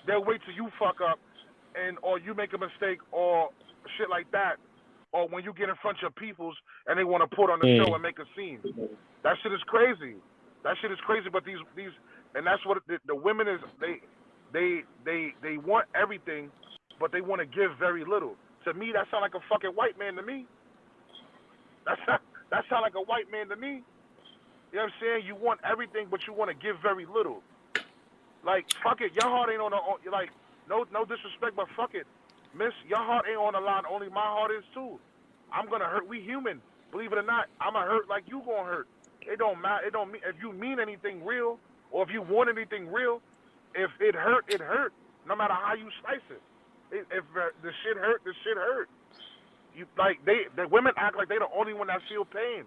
They'll wait till you fuck up, or you make a mistake or shit like that, or when you get in front of your peoples and they want to put on the show and make a scene. That shit is crazy. That shit is crazy. But these and that's what the women is. They want everything, but they want to give very little. To me, that sounds like a fucking white man to me. That sounds like a white man to me. You know what I'm saying? You want everything, but you want to give very little. Like, fuck it, your heart ain't on the like. No disrespect, but fuck it, miss. Your heart ain't on the line. Only my heart is too. I'm gonna hurt. We human. Believe it or not, I'ma hurt like you gonna hurt. It don't matter. It don't mean if you mean anything real or if you want anything real. If it hurt, it hurt. No matter how you slice it. If the shit hurt, the shit hurt. You like the women act like they the only one that feel pain.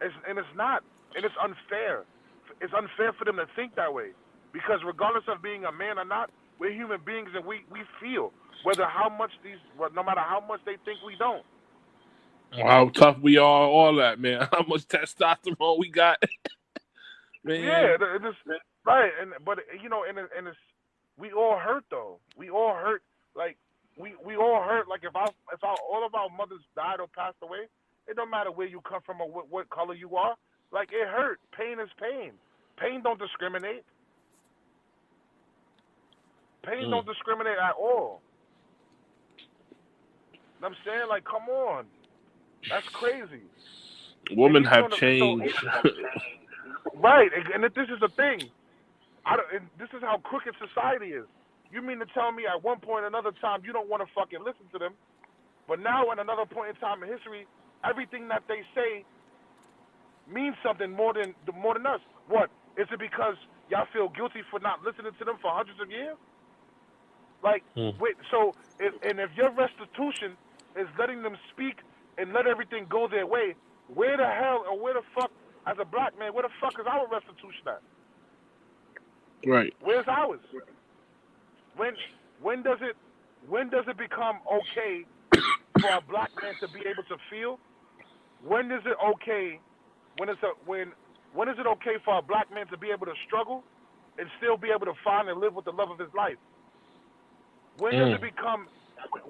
And it's not. And it's unfair. It's unfair for them to think that way. Because regardless of being a man or not, we're human beings and we feel. No matter how much they think we don't. How tough we are, all that, man. How much testosterone we got, man. Yeah, it just right, but you know, and it's we all hurt though. We all hurt. Like we all hurt. Like if all of our mothers died or passed away, it don't matter where you come from or what color you are. Like it hurt. Pain is pain. Pain don't discriminate. Pain Mm. don't discriminate at all. You know what I'm saying, like, come on, that's crazy. And Women even have on the so changed. right, and this is the thing. And this is how crooked society is. You mean to tell me at one point, another time, you don't want to fucking listen to them, but now at another point in time in history, everything that they say means something more than us. What is it? Because y'all feel guilty for not listening to them for hundreds of years? Like, Mm. wait. So, if your restitution is letting them speak and let everything go their way, where the hell or where the fuck, as a black man, where the fuck is our restitution at? Right. Where's ours? When when does it become okay for a black man to be able to feel? When is it okay when is it okay for a black man to be able to struggle and still be able to find and live with the love of his life? When does Mm. it become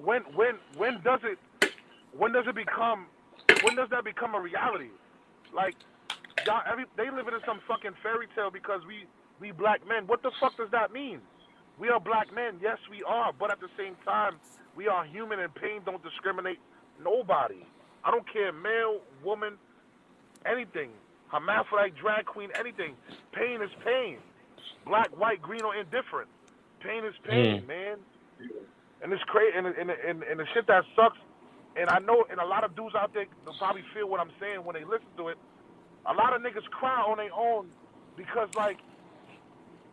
when does that become a reality? Like y'all they living in some fucking fairy tale because we black men. What the fuck does that mean? We are black men, yes we are, but at the same time, we are human and pain don't discriminate nobody. I don't care, male, woman, anything. Hermaphrodite, drag queen, anything. Pain is pain. Black, white, green, or indifferent. Pain is Mm. pain, man. And it's crazy, and the shit that sucks. And I know, and a lot of dudes out there will probably feel what I'm saying when they listen to it. A lot of niggas cry on their own because, like,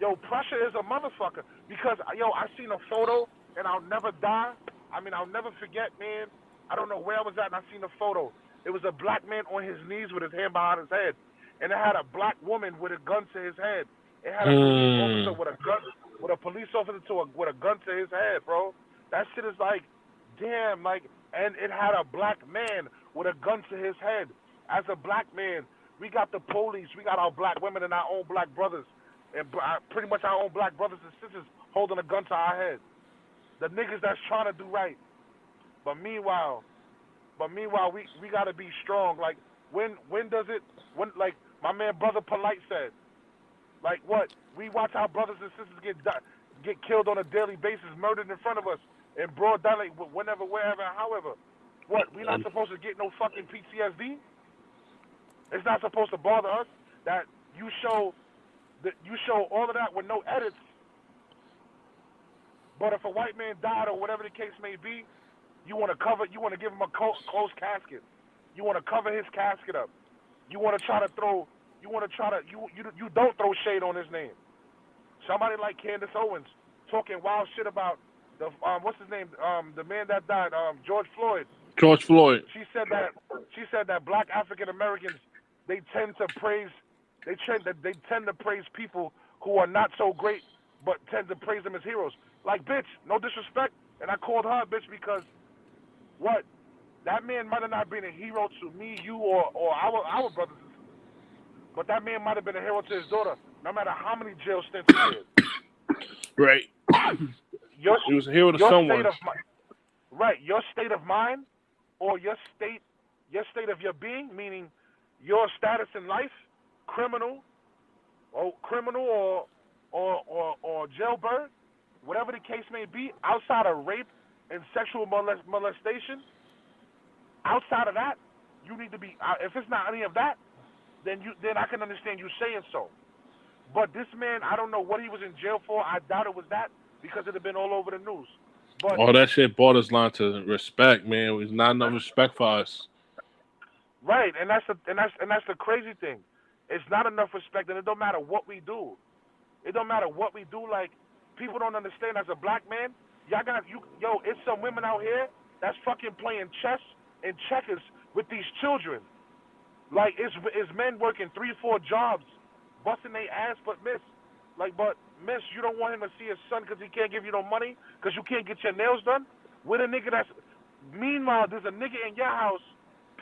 yo, pressure is a motherfucker. Because, yo, I seen a photo, and I'll never die. I mean, I'll never forget, man. I don't know where I was at, and I seen a photo. It was a black man on his knees with his hand behind his head, and it had a black woman with a gun to his head. It had a police officer Mm. with a gun, with a gun to his head, bro. That shit is like, damn, like, and it had a black man with a gun to his head. As a black man, we got the police, we got our black women and our own black brothers, and pretty much our own black brothers and sisters holding a gun to our head. The niggas that's trying to do right. But meanwhile, we gotta be strong. Like when does it when like my man brother Polite said, like what? We watch our brothers and sisters get killed on a daily basis, murdered in front of us in broad daylight, whenever, wherever, and however. What? We not supposed to get no fucking PTSD? It's not supposed to bother us that you show all of that with no edits. But if a white man died or whatever the case may be, you want to give him a closed casket. You want to cover his casket up. You want to try to you don't throw shade on his name. Somebody like Candace Owens talking wild shit about the what's his name, the man that died, George Floyd. George Floyd. She said that black African Americans they tend to praise people who are not so great but tend to praise them as heroes. Like, bitch, no disrespect, and I called her a bitch because what? That man might have not been a hero to me, you, or our brothers and sisters, but that man might have been a hero to his daughter, no matter how many jail stints he did. Right. He was a hero to Your someone. state of mind, right? Your state of mind, or your state of your being, meaning your status in life, criminal, or jailbird, whatever the case may be, outside of rape and sexual molestation, outside of that, you need to be. If it's not any of that, then I can understand you saying so. But this man, I don't know what he was in jail for. I doubt it was that because it had been all over the news. But All that shit brought us line to respect, man. There's not enough respect for us. right, and that's the crazy thing. It's not enough respect, and it don't matter what we do. It don't matter what we do. Like, people don't understand. As a black man, it's some women out here that's fucking playing chess and checkers with these children. Like, it's men working 3-4 jobs, busting their ass, but miss. Like, but miss, you don't want him to see his son because he can't give you no money because you can't get your nails done. With a nigga that's, meanwhile, there's a nigga in your house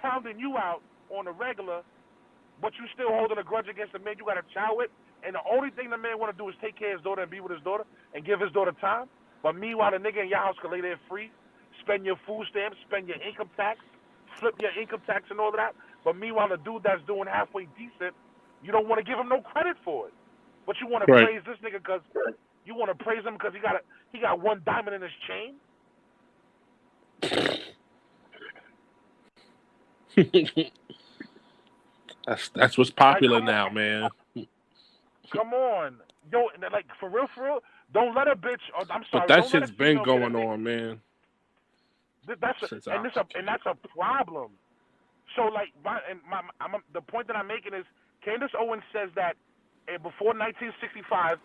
pounding you out on a regular, but you still holding a grudge against the man you got a child with, and the only thing the man want to do is take care of his daughter and be with his daughter and give his daughter time. But meanwhile, the nigga in your house can lay there free, spend your food stamps, spend your income tax, flip your income tax and all of that. But meanwhile, the dude that's doing halfway decent, you don't want to give him no credit for it. But you want to Right. praise this nigga because you want to praise him because he got one diamond in his chain. That's what's popular now, man. Come on, yo, like for real, don't let a bitch. I'm But sorry, that don't let a shit's been female going get a on, man. That's Since and that's a problem. So like, the point that I'm making is Candace Owens says that before 1965,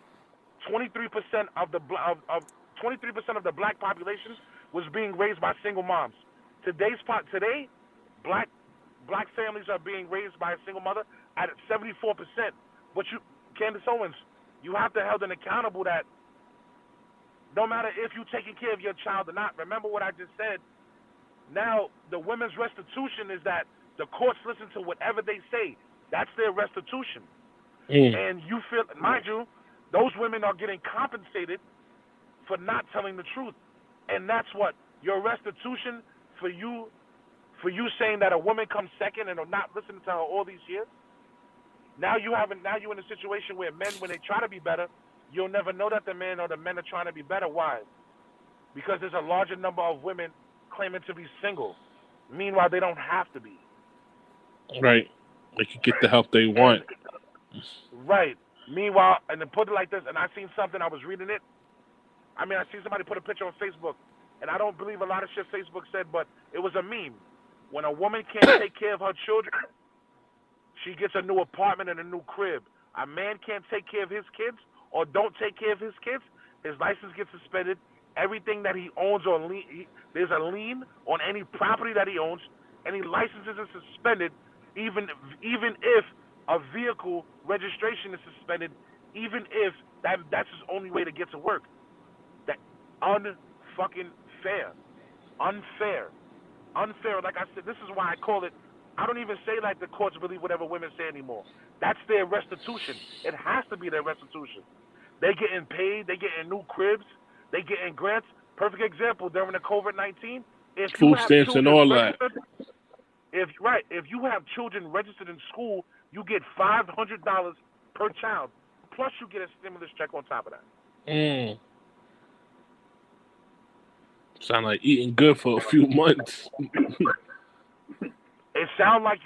23% of the 23% of the black population was being raised by single moms. Today, black families are being raised by a single mother at 74%. But Candace Owens, you have to hold them accountable that no matter if you're taking care of your child or not, remember what I just said. Now, the women's restitution is that the courts listen to whatever they say. That's their restitution. And you feel, mind you, those women are getting compensated for not telling the truth. And that's what your restitution for you saying that a woman comes second and are not listening to her all these years. Now you're in a situation where men, when they try to be better, you'll never know that the men are trying to be better. Why? Because there's a larger number of women claiming to be single. Meanwhile, they don't have to be. Right. They can get the help they want. Right. Meanwhile, and to put it like this, and I seen something, I was reading it. I mean, I seen somebody put a picture on Facebook, and I don't believe a lot of shit Facebook said, but it was a meme. When a woman can't take care of her children, she gets a new apartment and a new crib. A man can't take care of his kids or don't take care of his kids, his license gets suspended. Everything that he owns on there's a lien on any property that he owns. Any licenses are suspended, even if a vehicle registration is suspended, even if that's his only way to get to work. That unfucking fair. Unfair. Like I said, this is why I call it, I don't even say like the courts believe whatever women say anymore. That's their restitution. It has to be their restitution. They getting paid, they getting new cribs, they getting grants. Perfect example during the COVID-19. If you Food have stamps and children all that. registered, if you have children registered in school, you get $500 per child. Plus you get a stimulus check on top of that. Sound like eating good for a few months. It sounds like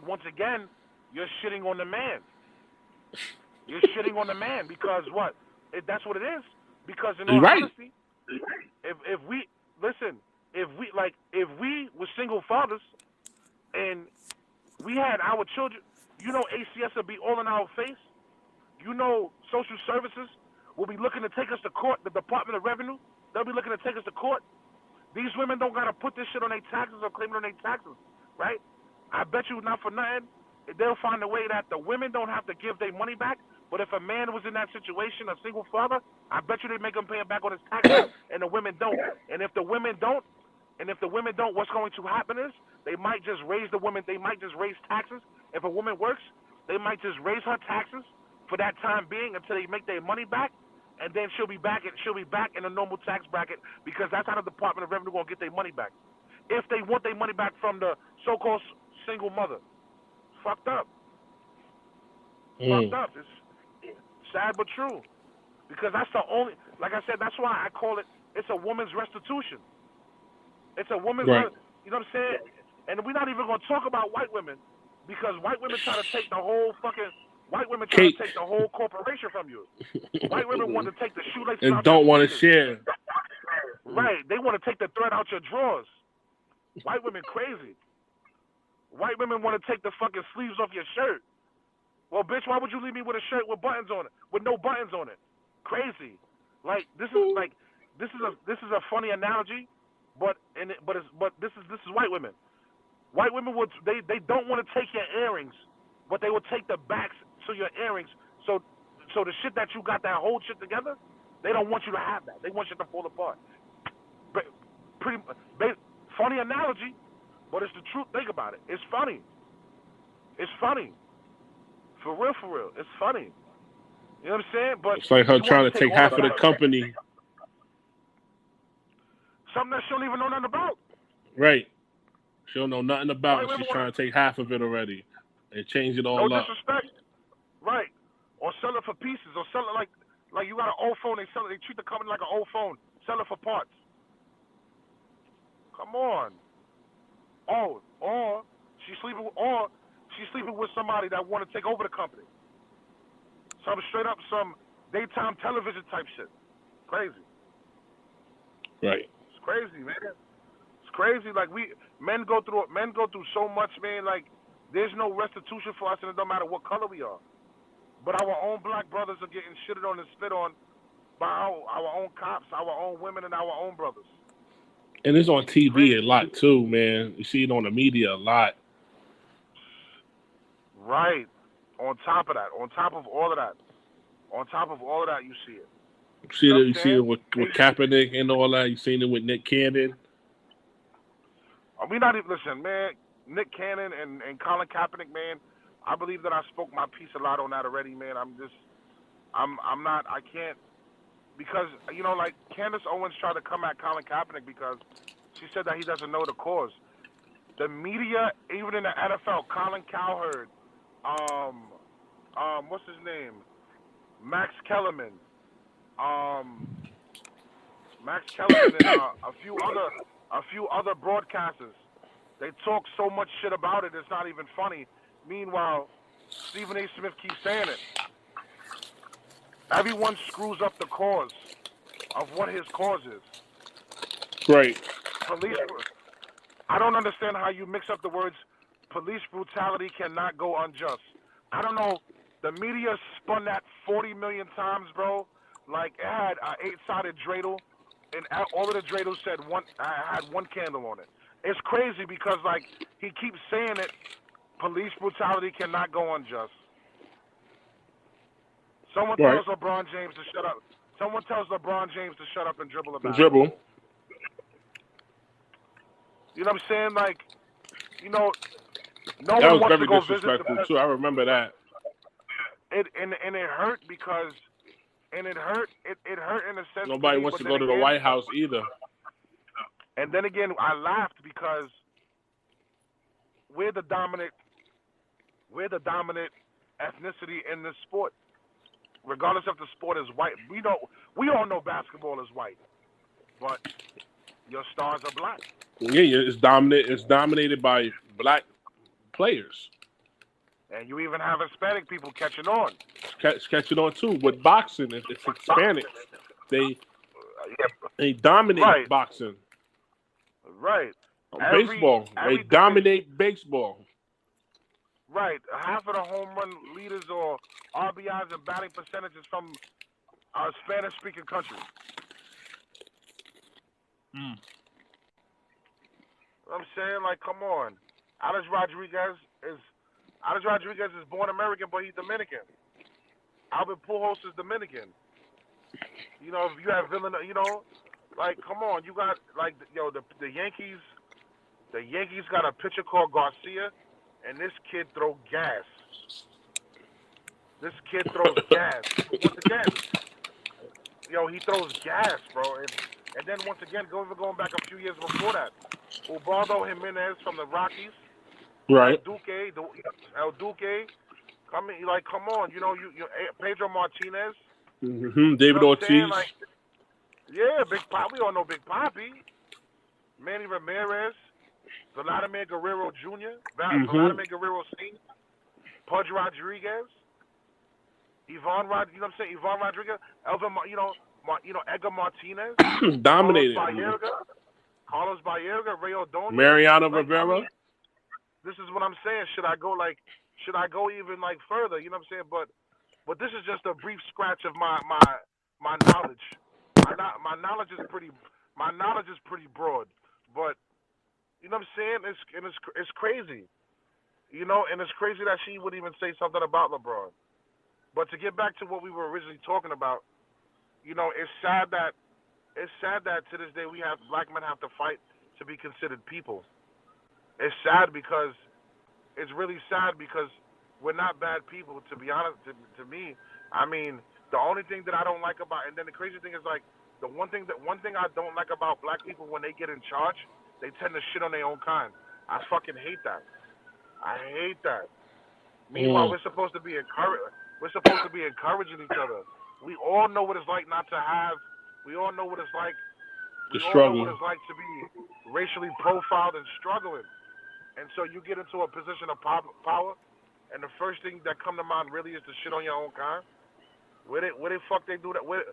once again you're shitting on the man. You're shitting on the man because what? That's what it is. Because in all honesty, if we were single fathers and we had our children, ACS would be all in our face. Social services will be looking to take us to court. The Department of Revenue, they'll be looking to take us to court. These women don't gotta put this shit on their taxes or claim it on their taxes, right? I bet you not for nothing, they'll find a way that the women don't have to give their money back. But if a man was in that situation, a single father, I bet you they make him pay it back on his taxes, and the women don't. And if the women don't, what's going to happen is they might just raise the women. They might just raise taxes. If a woman works, they might just raise her taxes for that time being until they make their money back, and then she'll be back in a normal tax bracket because that's how the Department of Revenue gonna get their money back. If they want their money back from the so-called single mother, fucked up. Fucked up. It's sad but true. Because that's the only, like I said, that's why I call it, it's a woman's restitution. It's a woman's, you know what I'm saying? And we're not even going to talk about white women because white women try to take the whole corporation from you. White women want to take the shoelaces and out don't your want to share. Right. They want to take the thread out your drawers. White women crazy. White women want to take the fucking sleeves off your shirt. Well, bitch, why would you leave me with a shirt with buttons on it, with no buttons on it? Crazy. This is a funny analogy, but this is white women. White women they don't want to take your earrings, but they will take the backs to your earrings. So the shit that you got that hold shit together, they don't want you to have that. They want you to fall apart. Funny analogy, But it's the truth. Think about it. It's funny. It's funny. For real. It's funny. You know what I'm saying? But It's like her you want trying to to take take all half the of the company. something that she don't even know nothing about. Right. She don't know nothing about Right? it. She's trying to take half of it already and change it No all up. disrespect. Right. Or sell it for pieces. Or sell it like you got an old phone. They sell it. They treat the company like an old phone. Sell it for parts. Come on. Oh, or she's sleeping with somebody that want to take over the company. Some straight up some daytime television type shit. Crazy. Right. It's crazy, man. It's crazy. Like men go through so much, man. Like there's no restitution for us, and it don't matter what color we are. But our own black brothers are getting shitted on and spit on by our own cops, our own women, and our own brothers. And it's on TV Crazy. a lot too, man. You see it on the media a lot. Right. On top of that, on top of all of that, you see it. You know what I'm You see saying? it with Kaepernick and all that. You seen it with Nick Cannon. We not even listen, man. Nick Cannon and Colin Kaepernick, man. I believe that I spoke my piece a lot on that already, man. I can't, because like Candace Owens tried to come at Colin Kaepernick because she said that he doesn't know the cause. The media, even in the NFL, Colin Cowherd, what's his name, Max Kellerman, and a few other broadcasters. They talk so much shit about it, it's not even funny. Meanwhile, Stephen A. Smith keeps saying it. Everyone screws up the cause of what his cause is. Right. Police. I don't understand how you mix up the words police brutality cannot go unjust. I don't know. The media spun that 40 million times, bro. Like it had an 8-sided dreidel, and all of the dreidels had one candle on it. It's crazy because like he keeps saying it. Police brutality cannot go unjust. Someone tells LeBron James to shut up. Someone tells LeBron James to shut up and dribble a basketball. Dribble. You know what I'm saying? Like, no that one was wants very to go disrespectful visit. too. I remember that. It hurt because, it hurt in a sense. Nobody wants to go to the White House either. And then again, I laughed because we're the dominant ethnicity in this sport. Regardless if the sport is white, we all know basketball is white, but your stars are black. Yeah, it's dominant. It's dominated by black players. And you even have Hispanic people catching on. Catching on too with boxing. It's Hispanics. They dominate boxing. Right. Baseball. They dominate baseball. Right. Half of the home run leaders or RBIs and batting percentages from Spanish-speaking countries. I'm saying, like, come on. Alex Rodriguez is born American, but he's Dominican. Albert Pujols is Dominican. If you have Villanova, like, come on. You got, like, the Yankees. The Yankees got a pitcher called Garcia, and this kid throws gas. Once again, he throws gas, bro. And then once again, going back a few years before that, Ubaldo Jimenez from the Rockies. Right. El Duque. Come on. Pedro Martinez. Mm-hmm. David Ortiz. Like, yeah, Big Pop. We all know Big Poppy. Manny Ramirez. Vladimir Guerrero Jr. Vladimir Guerrero Sr. Pudge Rodriguez. Yvonne Rodriguez. Elvin, Edgar Martinez. Dominated. Carlos Baerga, Ray Ordonez. Mariano Rivera. This is what I'm saying. Should I go even further? You know what I'm saying? But this is just a brief scratch of my knowledge. My knowledge is pretty broad. But you know what I'm saying? It's crazy. And it's crazy that she would even say something about LeBron. But to get back to what we were originally talking about, it's sad that to this day black men have to fight to be considered people. it's sad because it's really sad because we're not bad people. To be honest, to me, I mean, the only thing that I don't like about, and then the crazy thing is like the one thing I don't like about black people when they get in charge, they tend to shit on their own kind. I fucking hate that. I hate that. Meanwhile, we're supposed to be encouraging each other. We all know what it's like not to have. We all know what it's like. We all know what it's like to be racially profiled and struggling. And so you get into a position of power, and the first thing that come to mind really is to shit on your own kind. Where they fuck they do that? Where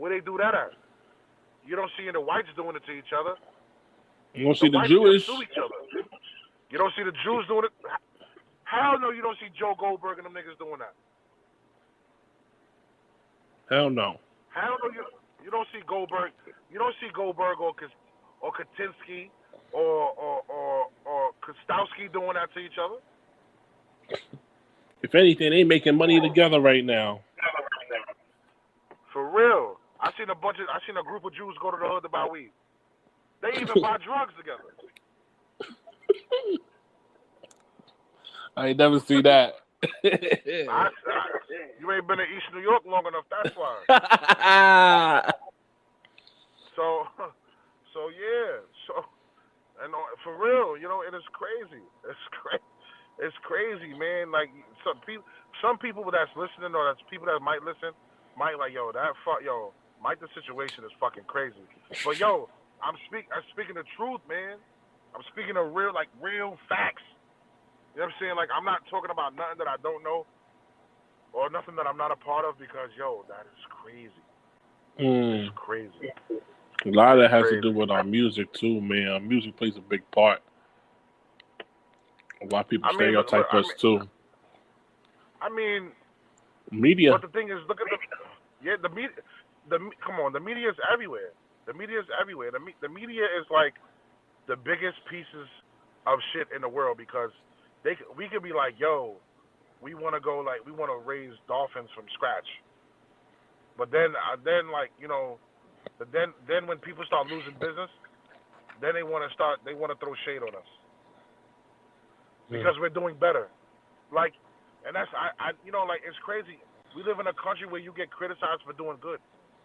they do that at? You don't see the whites doing it to each other. You don't see the Jewish. Sue each other. You don't see the Jews doing it. Hell no, you don't see Joe Goldberg and them niggas doing that. Hell no. Hell no, you don't see Goldberg. You don't see Goldberg or Kaczynski or Kostowski doing that to each other. If anything, they making money together right now. For real. I seen a group of Jews go to the hood to buy weed. They even buy drugs together. I ain't never seen that. You ain't been in East New York long enough, that's why. So yeah. So, and for real, you know, it is crazy. It's crazy, man. Like some people that's listening or that's people that might listen might like, Mike, the situation is fucking crazy. But yo, I'm speaking the truth, man. I'm speaking of real facts. You know what I'm saying? Like, I'm not talking about nothing that I don't know or nothing that I'm not a part of because, that is crazy. It's crazy. A lot of that has to do with our music, too, man. Our music plays a big part. A lot of people stereotype us, too. I mean, media. But the thing is, look at the media. Come on, the media is everywhere. The media is everywhere. The media is like the biggest pieces of shit in the world because we could be like, we want to raise dolphins from scratch. But then when people start losing business, then they want to throw shade on us because we're doing better. Like, and that's it's crazy. We live in a country where you get criticized for doing good.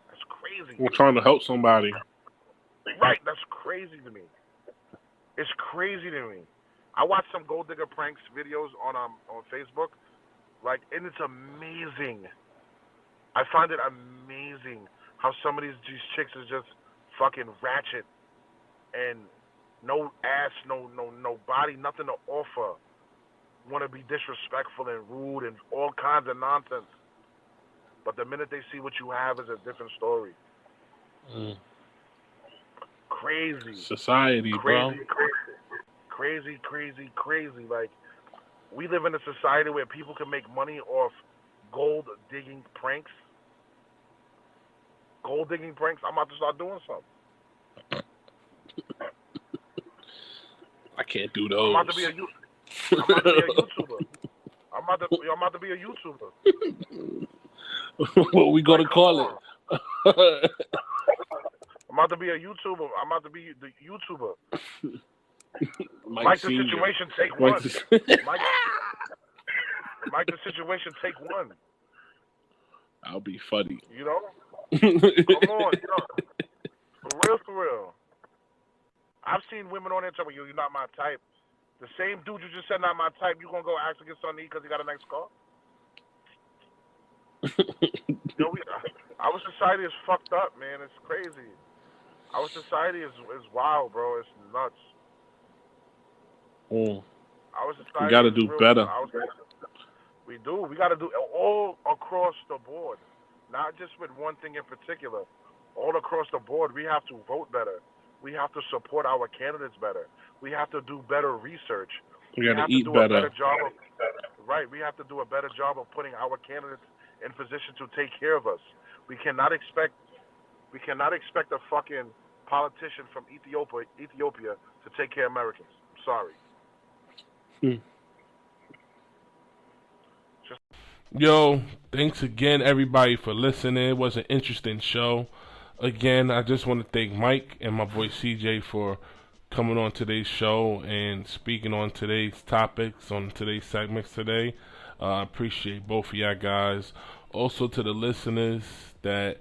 That's crazy. We're trying to help somebody. Right, that's crazy to me. It's crazy to me. I watch some gold digger pranks videos on Facebook, and it's amazing. I find it amazing how some of these chicks is just fucking ratchet and no ass, no body, nothing to offer. Want to be disrespectful and rude and all kinds of nonsense. But the minute they see what you have is a different story. Crazy. Society, bro. Crazy. Like, we live in a society where people can make money off gold digging pranks. I'm about to start doing something. I can't do those. I'm about to be a YouTuber. I'm about to be a YouTuber. What we gonna call it? I'm about to be a YouTuber. I'm about to be the YouTuber. Mike the situation, take one. Mike the situation, take one. I'll be funny. You know? Come on, For real. I've seen women on there telling you, you're not my type. The same dude you just said not my type, you gonna go ask to get something to eat because he got a nice car? Our society is fucked up, man. It's crazy. Our society is wild, bro. It's nuts. Our society we gotta do better. We do. We gotta do all across the board, not just with one thing in particular. All across the board, we have to vote better. We have to support our candidates better. We have to do better research. We gotta eat better. We have to do a better job of putting our candidates in position to take care of us. We cannot expect a fucking politician from Ethiopia to take care of Americans. I'm sorry. Yo, thanks again, everybody, for listening. It was an interesting show. Again, I just want to thank Mike and my boy CJ for coming on today's show and speaking on today's topics, on today's segments today. I appreciate both of y'all guys. Also to the listeners that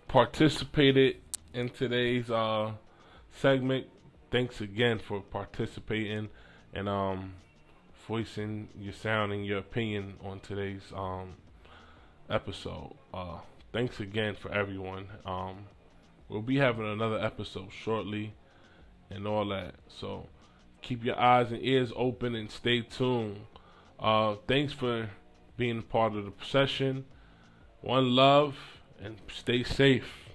participated in today's segment, thanks again for participating and voicing your sound and your opinion on today's episode. Thanks again for everyone. We'll be having another episode shortly and all that. So keep your eyes and ears open and stay tuned. Thanks for being part of the session. One love and stay safe.